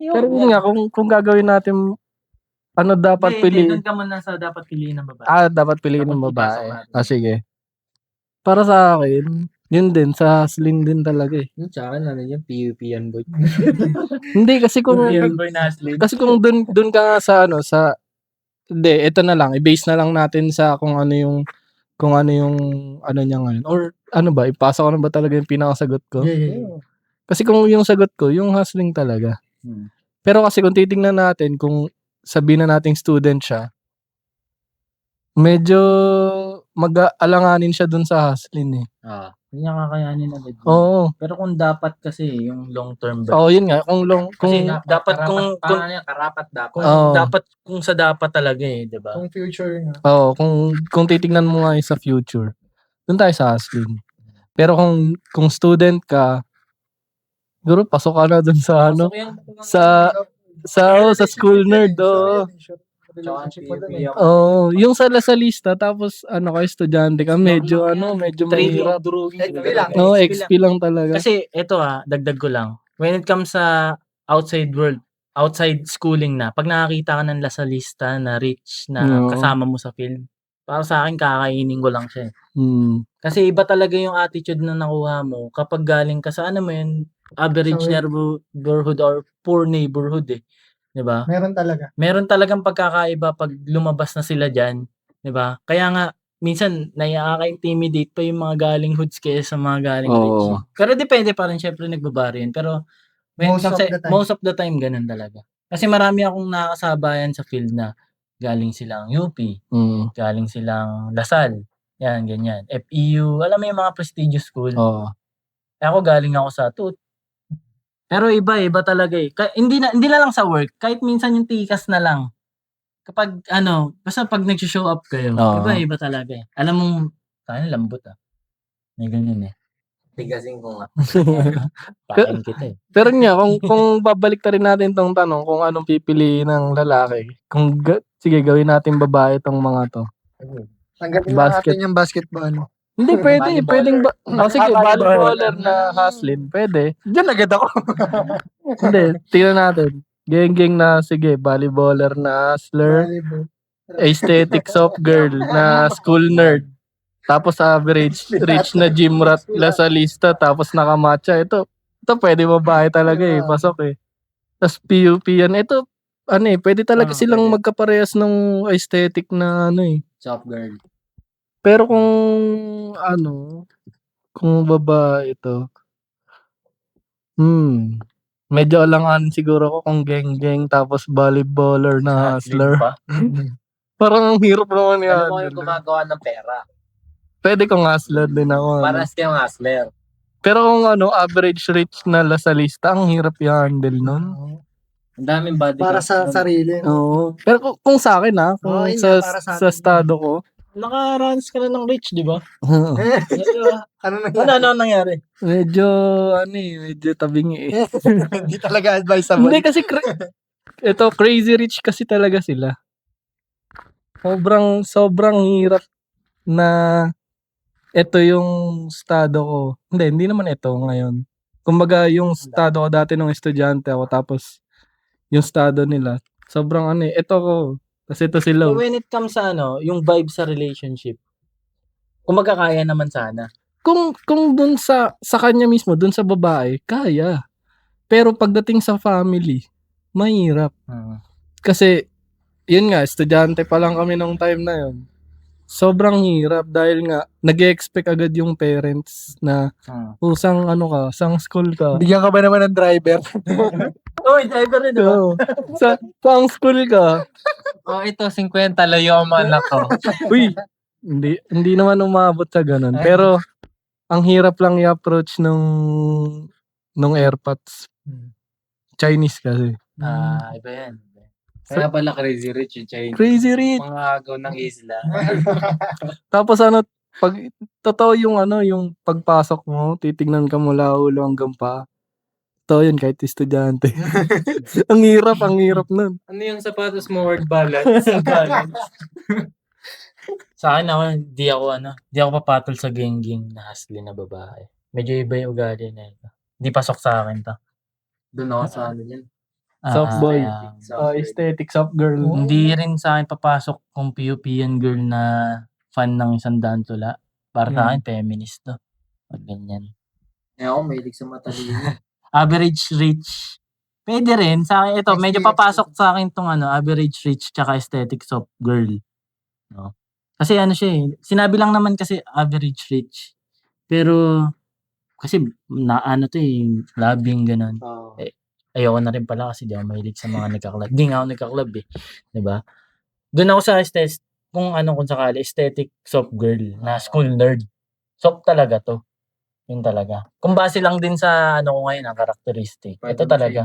Pero yun nga, kung gagawin natin, dapat piliin. Doon ka muna sa dapat piliin ng babae. Dapat piliin ng Dapat babae. ipasok natin. Sige. Para sa akin, yun din, sa hustling din talaga eh. Yung tsaka yung PUP yan boy. Hindi, kasi kung Boy na athlete. dun ka nga sa hindi, ito na lang, i-base na lang natin sa kung ano yung ano niya ngayon. Or ano ba, ipasa ko na ba talaga yung pinakasagot ko? Yeah. Kasi kung yung sagot ko, yung hustling talaga. Pero kasi kung titingnan natin, kung sabihin na nating student siya, medyo mag-aalanganin siya dun sa hustling eh. Hindi niya kakayanin agad. Oo. Pero kung dapat kasi yung long term ba? Oo, yun nga. Kasi dapat kung sa dapat talaga eh, 'di ba? Kung future nga. Oo, kung titingnan mo nga yung sa future, dun tayo sa hustling. Pero kung student ka, siguro pasok ka na dun sa sa school nerd, oo. Oo, yung sa lista, tapos kayo estudyante ka, medyo mahirap. XP lang. Oo, XP lang talaga. Kasi eto dagdag ko lang. When it comes sa outside world, outside schooling na, pag nakakita ka ng lasalista na rich na Oo. kasama mo sa field, para sa akin kakainin ko lang siya. Hmm. Kasi iba talaga yung attitude na nakuha mo kapag galing ka sa average Sa neighborhood or poor neighborhood eh. 'Di ba? Meron talaga. Meron talagang pagkakaiba pag lumabas na sila diyan, 'di ba? Kaya nga minsan nakaka-intimidate pa yung mga galing hoods kaysa sa mga galing rich. Oo. Pero depende pa rin siyempre nagbabari yun. Pero when Most comes of sa the time. most of the time ganun talaga. Kasi marami akong nakakasabayan sa field na galing silang UP, Mm. galing silang Lasal, yan ganyan. FEU, alam mo yung mga prestigious school. Oo. Ako galing ako sa TUT. Pero iba talaga eh. Hindi na lang sa work, kahit minsan yung tikas na lang. Kapag basta pag nag-show up kayo, Oo. iba talaga eh. Alam mong, tayo lambot May ganyan eh. Tigasin ko nga. Kain kita eh. Pero nga, kung babalik ta rin natin tong tanong kung anong pipiliin ng lalaki. Sige, gawin natin babae tong mga to. Tanggalin lang Basket. natin yung basketball. Hindi, pwede. Pwedeng sige, Volleyballer. volleyballer na hustling. Pwede. Diyan agad ako. Hindi, tingnan natin. Geng-geng na, sige, volleyballer na hustler. Volleyball. Aesthetic soft girl na school nerd. Tapos average rich na gym rat lasalista. Tapos nakamatcha. Ito pwede babae talaga eh. Pasok eh. Tapos PUP yan. Ito, pwede talaga silang magkaparehas ng aesthetic na Soft girl. Pero kung babae ito, medyo alangan siguro ko kung geng-geng tapos volleyballer na hustler. Pa. Parang ang hirap naman yan. Alam mo yung gumagawa ng pera. Pwede kong hustler din ako. Paras kayong hustler. Pero kung average rich na lasalista, ang hirap i-handle nun. Ang daming body Para sa sarili. Oo. Pero kung sa akin kung Oo, yun sa, nga, para sa sa atin. estado ko, Naka-runs ka na ng rich, di ba? Ano na Ano nangyari? medyo tabingi eh. Hindi talaga advisable. Hindi kasi ito crazy rich kasi talaga sila. Sobrang hirap na ito yung estado ko. Hindi naman ito ngayon. Kumbaga yung estado ko dati nung estudyante ako tapos yung estado nila. Sobrang ito ko. Kasi ito sila. So when it comes sa yung vibe sa relationship, kung magkakaya naman sana. Kung dun sa kanya mismo, dun sa babae, kaya. Pero pagdating sa family, mahirap. Kasi, yun nga, estudyante pa lang kami nung time na yun. Sobrang hirap dahil nga, nag-expect agad yung parents na, sang school ka. Bigyan ka ba naman ng driver? Uy, driver rin, di ba? Oo. Sang school ka. Ito, 50, layo ang mga anak ko. Uy, hindi naman umabot sa ganun. Pero, ang hirap lang i-approach nung AirPods. Chinese kasi. Iba yan. Kaya pala crazy rich yung Chinese. Crazy rich. Mga agaw ng isla. Tapos pag totoo yung yung pagpasok mo, titignan ka mula ulo hanggang paa. Totoo yun kahit estudyante. ang hirap nun. Ano yung sapatos mo, word balance? Sa akin di ako papatol sa geng-geng na hustling na babae. Medyo iba yung ugali na ito. Di pasok sa akin to. Doon ako sa ano yan. Soft boy. Kaya, Aesthetic soft girl. hindi rin sa akin papasok kung PUPian girl na fan ng isang daan tula. Para sa akin, feminist to. Pag ganyan. Ako, mahilig sa matalino. Average rich. Pwede rin. Sa akin, ito, medyo papasok sa akin tong average rich tsaka aesthetic soft girl. No? Kasi siya eh. Sinabi lang naman kasi average rich. Pero, kasi to labing ganun. Ayoko na rin pala kasi di ako mahilig sa mga nagka-club. Di nga ako nagka-club eh. Diba? Doon ako sa kung sakali, aesthetic soft girl na school nerd. Soft talaga to. Yun talaga. Kung base lang din sa ko ngayon, ang karakteristik. Ito talaga.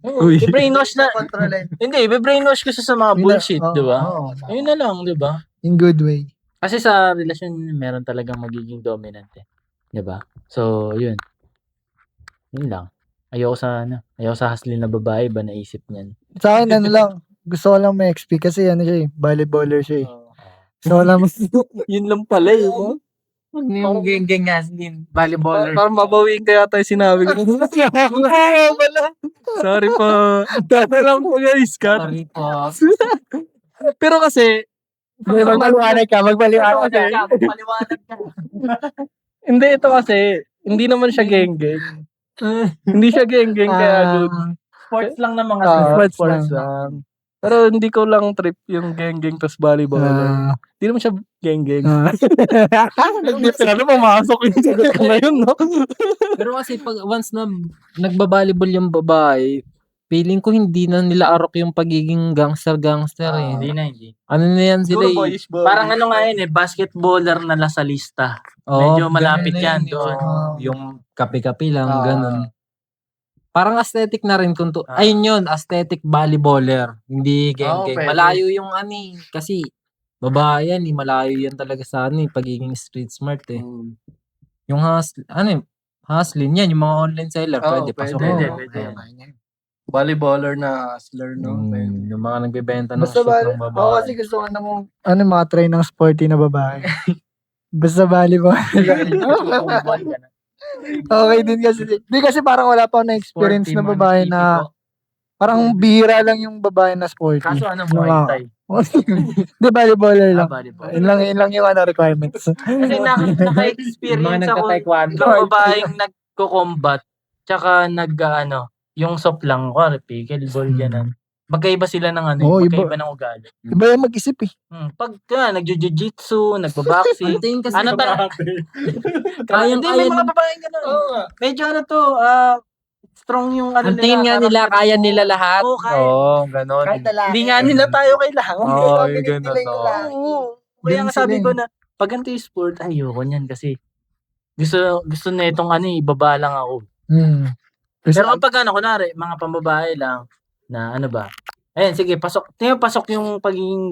Uy. I-brainwash na. Controlin. Hindi, i-brainwash ko siya sa mga bullshit, di ba? Oo. Ayun na lang, di ba? In good way. Kasi sa relasyon, meron talagang magiging dominant eh. Di ba? So, yun. Yun lang. Ayoko sa hustling na babae ba naisip niyan? Sa akin, lang. Gusto ko lang may XP kasi siya eh. Volleyballer siya eh. So, alam mo. Yun lang pala eh. Yung geng-geng hustling. Volleyballer. Parang mabawiin kaya tayo sinabi ko. Sorry po. Dati lang po guys, Kat. Sorry po. Pero kasi, Magpaliwanag ka. Paliwanag ka. hindi ito kasi, hindi naman siya geng-geng. Hindi siya geng-geng kaya good. Sports lang ng mga sports Sports lang. lang. Pero hindi ko lang trip yung geng-geng tas volleyballer. Hindi naman siya geng-geng. Pero pumasok yung sagot ko ngayon, no? Pero kasi pag once na nagba-volleyball yung babae, feeling ko hindi na nila arok yung pagiging gangster eh. Hindi na, hindi. Ano na yan sila Siguro eh. boyish boy. Parang ano nga yun basketballer na nasa lista. Medyo malapit ganun na yan yun, doon. Yung kape-kape lang, Ah. ganun. Parang aesthetic na rin kung ayun yun, aesthetic volleyballer. Hindi geng-geng. pwede. Malayo yung ani. Kasi, babae yan eh. Malayo yan talaga sa pagiging street smart eh. Yung hustling yan, yung mga online seller, Oo, pwede. Pasok pwede, mo. pwede. Volleyballer na hustler, no? Pwede. Yung mga nagbebenta ng Basta shoot ng ako babae. kasi gusto ko namang, makatry ng sporty na babae. Basta volleyball. Okay din kasi. Di kasi parang wala pa ako na-experience na babae na, parang bihira lang yung babae na sporty. Kaso ano, Ano Muay nga? Thai. Di, volleyballer lang. Volleyball. Yun lang yung requirements. Kasi Yung mga naka-experience ako nagka-taekwondo. ng babaeng nagko-combat tsaka yung soft lang, kuwari, pickleball, gano'n. Magkaiba sila ng Oo, magkaiba ng ugali. Iba yung mag-isip eh. Pag nagjo-jiu-jitsu, nagbo-boxing, Tingin kasi ano babae. hindi, may mga babaeng gano'n. Medyo strong yung Ang tingin nga nila, kaya nila lahat. Oo, kaya. Oo, ganon. Hindi nga nila tayo kailangan. Oo, yung ganon. Oo. Kaya nga sabi ko na, pag ganito yung sport, ayoko niyan kasi gusto na itong ibaba lang ako. Pero kapag kunwari, mga pambabae lang, na ayun, sige, pasok yung pagiging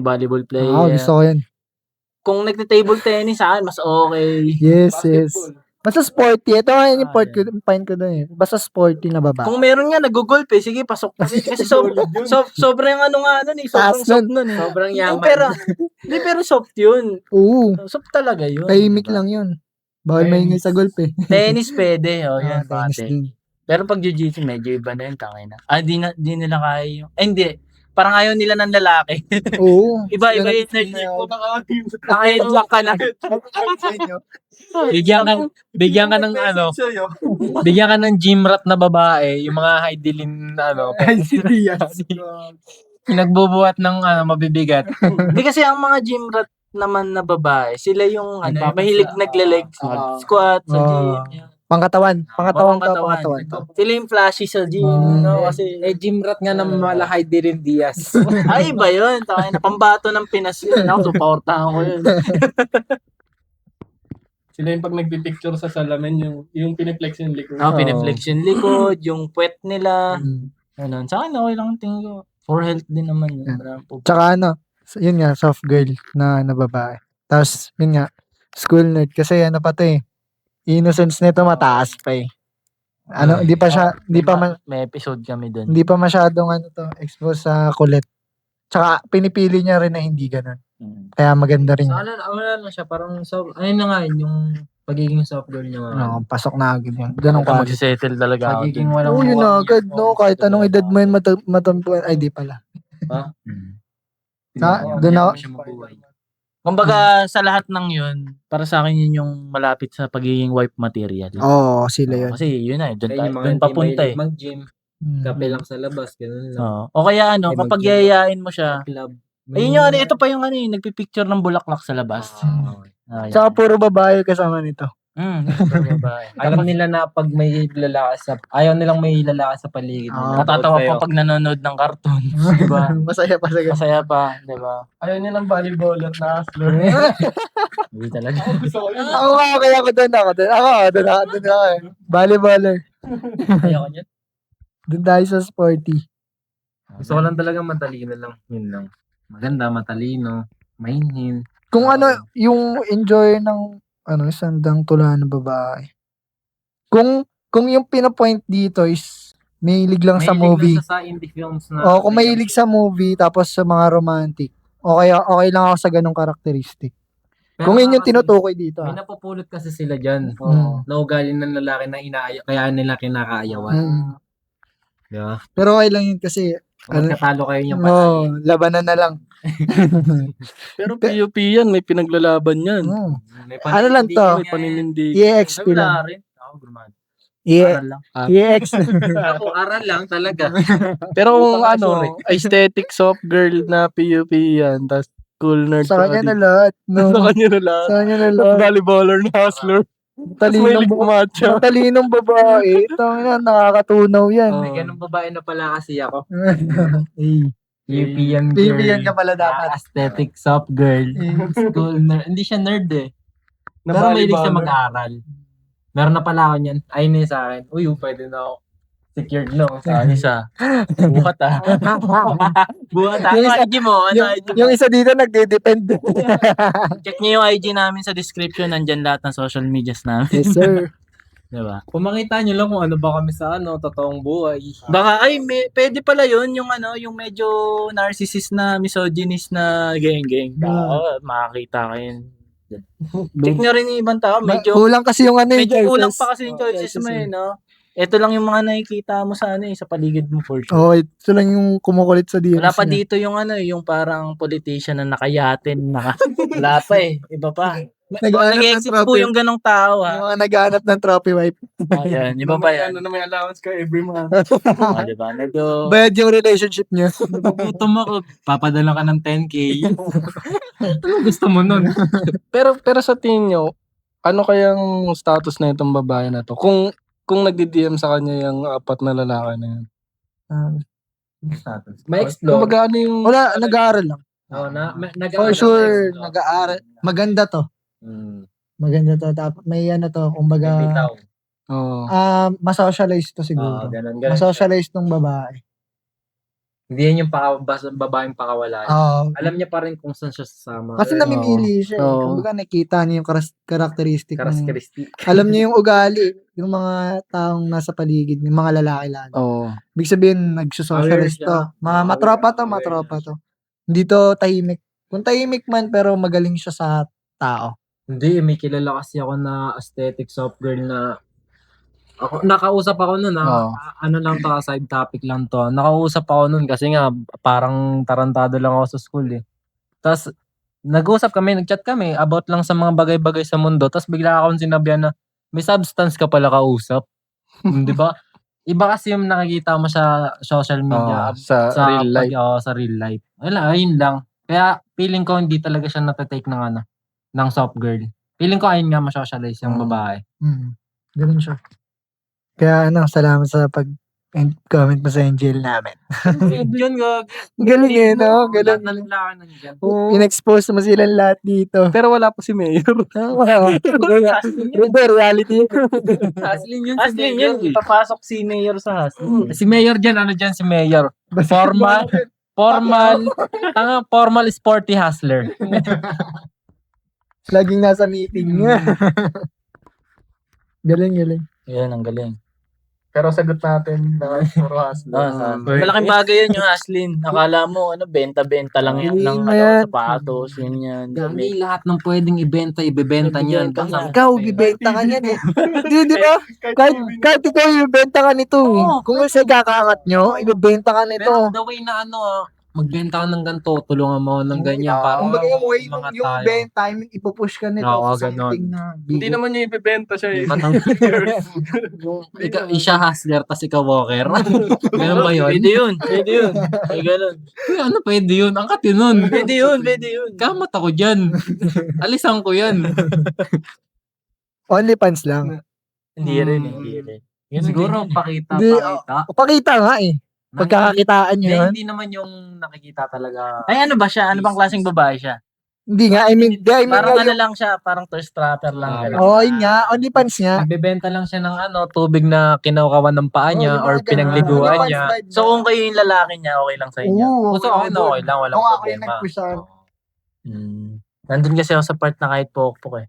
volleyball player. Gusto ko yan. Kung nagte-table tennis, mas okay. Yes. Basta sporty. Ito nga yung point ko doon eh. Basta sporty na babae. Kung meron nga nag-golf sige, pasok kasi sobrang sobrang soft nun eh. Sobrang yaman. Pero soft yun. Oo. Soft talaga yun. Tahimik diba? lang yun. Bawal maingay sa golf eh. Tennis pwede, yan, Tennis pati. din. Pero pag jiu-jitsu, medyo iba na yun, tangay na. Di nila kaya yung, hindi. Parang ayaw nila ng lalaki. Oo. Iba yung energy mo. Naka-headlock ka na. Bigyan ka ng bigyan ka ng gym rat na babae, yung mga Heidelin pinagbubuhat ng mabibigat. Hindi kasi ang mga gym rat naman na babae, sila yung mahilig nagle-legs, squat sa gym. Pangkatawan. Pangkatawan. Sila yung flashy sa gym, kasi Gym rat nga ng mala Heidelin Diaz. ay iba yun, tangay na pambato ng Pinas yun. Ako, suportahan ko yun. Sila yung pag nagpipicture sa salamin, yung piniflex yung likod. Piniflex yung likod, yung puwet nila. Ganun. Sa akin, okay lang tingin ko. For health din naman yun. Tsaka yun nga, soft girl na babae. Tapos, yun nga, school nerd. Kasi pa to eh. Innocence nito mataas pa eh. Hindi May episode kami dun. hindi pa masyadong expose sa kulit. Tsaka, pinipili niya rin na hindi ganun. Kaya maganda rin. Wala na siya, parang ayun na nga yung pagiging soft girl niya. Pasok na agad yun. Ganun ka. Magsisettle talaga ako. Pagiging walang Oo, yun na agad, no? Kahit anong edad mo yun, matampuan. Ay, di pala. Doon ako. Kumbaga, sa lahat ng yun, para sa akin yun yung malapit sa pagiging wife material. Oo, sila yun. Kasi yun na, doon papunta eh. Mag-gym, kape lang sa labas, ganun lang. O kaya kapag yayayain mo siya, Club. ayun yung ito pa yung nagpipicture ng bulaklak sa labas. Tsaka puro babae kasama nito. Alam nila na pag may lalaki ayaw nilang may lalaki sa paligid. Natatawa pa pag nanonood ng cartoon. Diba? Masaya pa sa ganun. Masaya pa, diba? Ayaw niya ng volleyballer na hustler. Hindi talaga. Ako doon. Doon ako eh. Volleyballer. Ayaw ko niyan. Doon tayo sa sporty. Gusto ko lang talaga matalino lang. Yun lang. Maganda, matalino, mahinhin. Kung yung enjoy ng sandang tula ng babae. Kung yung pinapoint dito is mahilig lang sa movie. Mahilig lang sa indie films na. Kung mahilig sa movie tapos sa mga romantic. Okay lang ako sa ganung karakteristik. Kung yun yung tinutukoy dito. May napupulot kasi sila dyan. Mm. Na ugali ng lalaki na kaya nila kinakaayawan. Diba? Pero okay lang yun kasi Katalo kayo niya palagi. labanan na lang. Pero PUP yan, may pinaglalaban yan. Ano lang to? May paninindig. EXP Wala lang. rin. Ako, gumana. Aral lang. EX. Ako, aral lang talaga. Pero kung Baka ano, sure aesthetic soft girl na PUP yan, tas cool nerd Sa kanya na lahat. Sa No? kanya na lahat. Sa kanya na At lahat. volleyballer na hustler. Tas Talinong, mahilig matcha. matalinong babae. Tangina, nakakatunaw yan. Oo. May ganung babae na pala kasi ako. Eh, European girl. Bibigyan ka pala dapat. Aesthetic soft girl. School nerd. Hindi siya nerd eh. Pero mahilig siya mag-aral. Meron na pala ako niyan. Ayun na sa akin. Uy, pwede na ako. Secured na ako sa akin. Isa. Buhat ah. Buhat ah. Yung Ano isa- IG mo? Ano IG mo? Yung isa dito nagde-depend. Check niyo yung IG namin sa description. Nandyan lahat ng social medias namin. Yes, sir. Diba? Kung makita nyo lang kung ano ba kami sa totoong buhay. Baka, pwede pala yun, yung yung medyo narcissist na, misogynist na geng-geng. Baka, makakita kayo. Check nyo rin yung ibang tao, medyo Kulang kasi yung ano yung kulang choices. pa kasi yung choices mo no? Ito lang yung mga nakikita mo sa sa paligid mo for sure. Oh, ito lang yung kumukulit sa DMs Wala pa niya. dito yung yung parang politician na nakayatin, wala pa iba pa. Nag-aanap ng Nag-exist po trophy. yung ganong tao Yung mga nag-aanap ng trophy wife. Ayan, iba pa yan. Ano na may allowance ka every month. Diba? Medyo, Bayad yung relationship niya. Nagugutom ako. Papadala ka ng 10K. Ano gusto mo nun? Pero sa tingin nyo, ano kayang status na itong babae na to? Kung nagdi-DM sa kanya yung 4 na lalaki na yan. May explore. Kumbaga ano yung... Wala, nag-aaral lang. For sure, nag-aaral. Maganda to. Maganda to. Tapos may ano to, kumbaga, Oo. masocialize to siguro. Ganun. Masocialize tong babae. Hindi yan yung babaeng pakawala. Oo. Alam niya pa rin kung saan siya sasama. Kasi namimili siya. Oo. Kumbaga nakita niya yung karakteristik. Karakteristik. Alam niya yung ugali, yung mga taong nasa paligid, yung mga lalaki lalo. Oo. Ibig sabihin, nagsusocialize Aware to. siya. Matropa to, Aware matropa to. Hindi to tahimik. Kung tahimik man, pero magaling siya sa tao. Hindi, may kilala kasi ako na aesthetic soft girl na nakausap ako nun Oo. ano lang to, side topic lang to. Nakausap ako nun kasi nga parang tarantado lang ako sa school eh. Tapos nag-usap kami, nag-chat kami about lang sa mga bagay-bagay sa mundo. Tapos bigla akong sinabihan na may substance ka pala kausap. Di ba? Iba kasi yung nakikita mo sa social media. Sa real life. Sa real life. Wala, ayun lang. Kaya feeling ko hindi talaga siya natatake ng soft girl. Feeling ko ayun nga ma-socialize yung babae. Ganun siya. Kaya salamat sa pag-comment mo sa NGL namin. Yun nga. Galing eh, no? Lahat Galing. na lalaki nandiyan. In-expose mo silang lahat dito. Pero wala pa si Mayor. Reality. Haslin yun. Aslin yun, papasok si Mayor sa Haslin. Si Mayor dyan, ano dyan si Mayor? Formal sporty hustler. Laging nasa meeting. Galing. Yan, ang galing. Pero sagot natin na puro hustler. Malaking bagay yan yung Aslin. Akala mo, benta-benta lang yan Hindi ng mo yan. sapatos, yun yan. Hindi lahat ng pwedeng ibenta niyan. Ibebenta niya. Ikaw, bibenta ka niyan eh. Di ba? Kahit ikaw, ibibenta ka nito eh. Oo. Kung isa kakaangat nyo, ibibenta ka Pero nito. the way na magbenta ka ng ganito, tulungan mo ng ganyan para Kumbaga yung way, mga yung tayo. benta, yung ipupush ka nito Oo, sa something na Hindi bigo. naman yung ibebenta siya eh. Ikaw, hustler, tas ikaw walker. Ganun ba yun? Pwede yun. Ay, ganun. Uy, ano pwede yun? Ang kati nun. Pwede yun. Kamat ako dyan. Alisan ko yan. Only fans lang. Hindi rin. Siguro pakita. Hindi, Pakita nga eh. Pagkakakitaan nyo yun. Hindi naman yung nakikita talaga. Ay, ano ba siya? Ano bang klaseng babae siya? Hindi nga, I mean Parang nga ano yung, lang siya, parang thirst trapper lang. yun nga, only fans nga. Nagbebenta lang siya ng tubig na kinaukawan ng paa niya Oo, or yung mga pinagliguan ganun. niya. Only fans So, kung kayo yung lalaki niya, okay lang sa inyo? Oo, Gusto ako na okay lang, walang Oo, ako yung problema. nag-pushan. Nandun kasi ako sa part na kahit pokpok eh.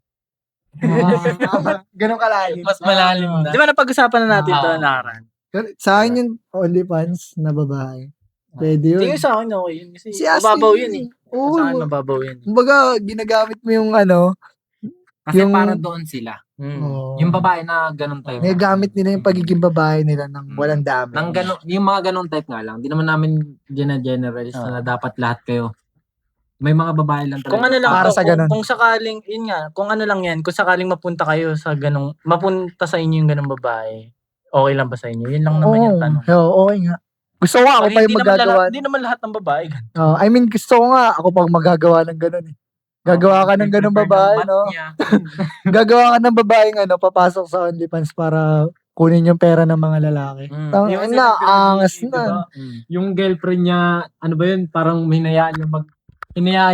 Ganun kalalim. Mas malalim na. Di ba napag-usapan na natin ito nakaraan? Sa akin yung only fans na babae. Pwede yun. Tingin sa akin okay yun. Kasi Si Ashley mababaw yun eh. Oo. Sa akin mababaw yun. Kumbaga, ginagamit mo yung Kasi yung- para doon sila. Yung babae na ganun type. may gamit nila yung pagiging babae nila ng walang dami. Yung mga ganun type nga lang. Hindi naman namin generalize na dapat lahat kayo. May mga babae lang talaga. Kung ano lang Para to, sa ganun. kung sakaling, yun nga, kung ano lang yan, kung sakaling mapunta kayo sa ganong, mapunta sa inyo yung ganong babae, Okay lang ba sa inyo? Yun lang naman yung tanong. Okay nga. Gusto ko nga ako pa yung magagawa. Hindi naman lahat ng babae. I mean, gusto ko nga ako pang magagawa ng ganun eh. Gagawa ka ng ganun babae, no? Gagawa ka ng babaeng papasok sa OnlyFans para kunin yung pera ng mga lalaki. Yung Na, angas diba? na. Yung girlfriend niya, ano ba yun, parang hinayaan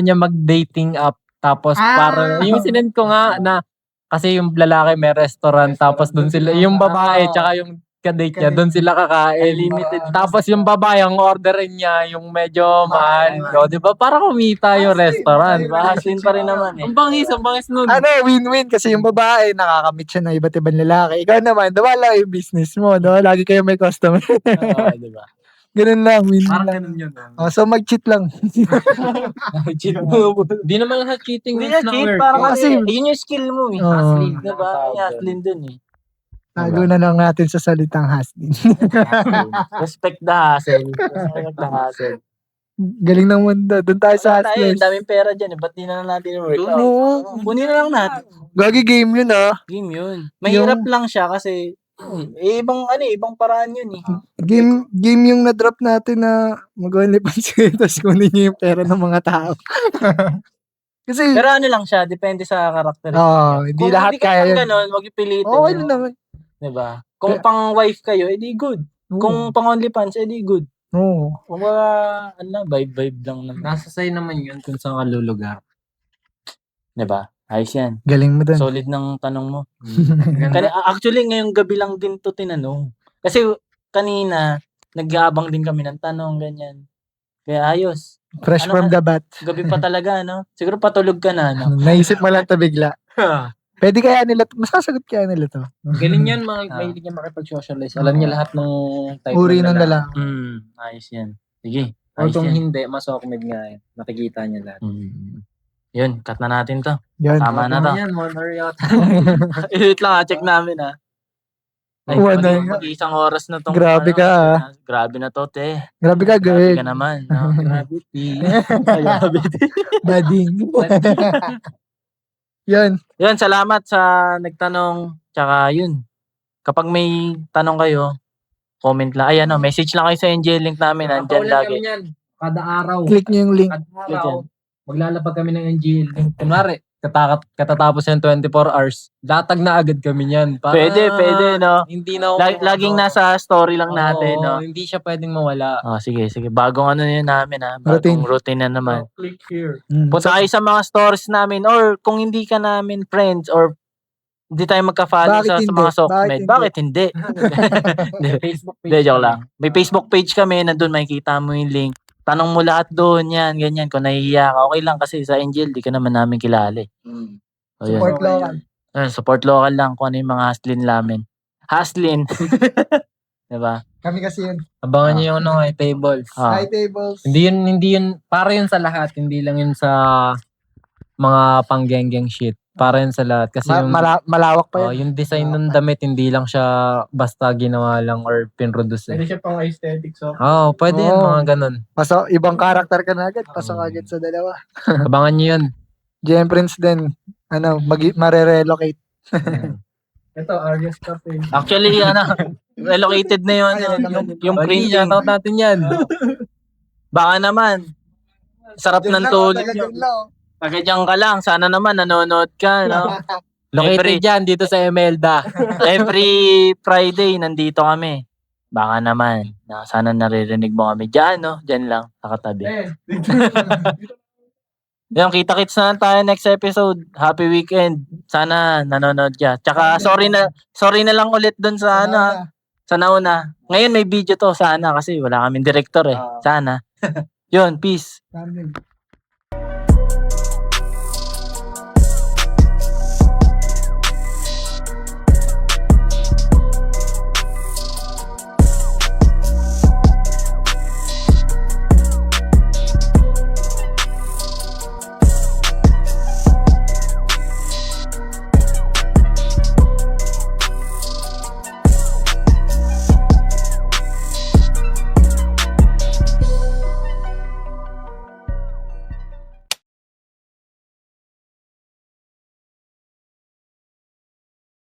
niya mag-dating app. Tapos para, yung sinend ko nga na, kasi yung lalaki may restaurant, tapos doon sila, yung babae, tsaka yung kadate niya, doon sila kakain. Limited. Tapos yung babae, ang orderin niya, yung medyo mahal. O, di ba? Para kumita yung restaurant. Haslin pa rin naman eh. Ang bangis nun. Win-win kasi yung babae, nakakamit siya ng iba't ibang lalaki. Ikaw naman, wala yung business mo, no? Lagi kayo may customer. Oo, diba? Ganun lang, win Parang lang. ganun yun. So mag-cheat lang. Di naman lahat cheating. Hindi na is not cheat, work. parang Kasi- kasi, yun yung skill mo eh. Oo. Haslin, diba? May haslin dun eh. Tago na lang natin sa salitang hustling. Respect the hustle. Respect the hustle. Galing ng mundo. Doon tayo sa Tayo, hustlers. daming pera dyan eh. Ba't di na lang natin work out? Oo. Kunin na lang natin. Gagi game yun Game yun. Mahirap lang siya kasi ibang paraan yun eh. Game yung na-drop natin na mag-OnlyFans kayo tapos kunin nyo yung pera ng mga tao. Kasi, Pero ano lang siya, depende sa karakter. hindi Kung lahat hindi ka kaya lang yun. ganun, wag ipilitin. Okay lang naman. Diba? Kung pang wife kayo, edi good. Kung pang OnlyFans, edi good. Oo. Kung mga, vibe lang naman. Nasa sa'yo naman yun kung saan ka lulugar. Diba? Ayos yan. Galing mo dun. Solid ng tanong mo. Actually, ngayong gabi lang din to tinanong. Kasi kanina, nag-aabang din kami ng tanong, ganyan. Kaya ayos. Fresh Ano from the bat. Gabi pa talaga, no? Siguro patulog ka na, no? Naisip mo lang to bigla. Pwede kaya nila, masasagot kaya nila to. Galing yan, mahilig niya makipag-socialize. Alam niya lahat ng type Uri ng lalaki. lalaki. Ayos yan. Sige. Or Ayos kung yan. hindi, mas okmed nga eh. Nakikita niya lahat. Yun, cut na natin to. Yan. Tama na to. Yan, Monor yata. Wait lang check namin Ay, mag-isang oras na tong Grabe ka, Grabe na to, te. Grabe ka, Grabe Greg. ka naman. No? Gravity. Bading. Yan. Yun, salamat sa nagtanong. Tsaka yun, kapag may tanong kayo, comment lang. Ay, message lang kayo sa NG link namin. Nandyan Paulan lagi. kami yan. Kada araw. Click nyo yung link. Kada Click araw. Maglalapag kami ng NGL. Kunwari, katatapos ng 24 hours, latag na agad kami niyan. Para Pwede, no? Hindi na Laging nasa story lang natin, no? Hindi siya pwedeng mawala. Sige. Bagong yun namin, Bagong routine na naman. Click here. Punta kayo sa mga stories namin or kung hindi ka namin friends or hindi tayo magka-follow Bakit sa hindi? mga softmed. Bakit Bakit hindi? Facebook page. Hindi, joke lang. May Facebook page kami, nandun makikita mo yung link. Tanong mo lahat doon, yan, ganyan. Kung nahihiya ka, okay lang kasi sa Angel, di ka naman namin kilala. So, yun. Support local. Support local lang kung ano yung mga haslin namin. Haslin. Diba? Kami kasi yun. Abangan niyo yung high tables. High tables. Hindi yun, para yun sa lahat, hindi lang yun sa mga pang-geng-geng shit. Para yun sa lahat. Kasi yung, Malawak pa yun. yung design ng damit, hindi lang siya basta ginawa lang or pinroduce. Pwede siya pang aesthetics. Pwede yun, mga ganun. Pasok, ibang karakter ka na agad. Pasok agad sa dalawa. Abangan niyo yun. GM Prince din. Mare-relocate. Ito, Arias Cafe. Actually, relocated na yun. Yung printing. Shoutout natin yan. Baka naman. Sarap ng tulog yun. Pagkadyang ka lang, sana naman nanonood ka, no? Located yan dito sa Emelda. Every Friday, nandito kami. Baka naman, sana naririnig mo kami dyan, no? Dyan lang, sa katabi. Yan, kita-kits na lang tayo next episode. Happy weekend. Sana nanonood ka. Tsaka, sorry na lang ulit dun sa sa nauna. Ngayon may video to, sana, kasi wala kaming director eh. Sana. Yun, peace.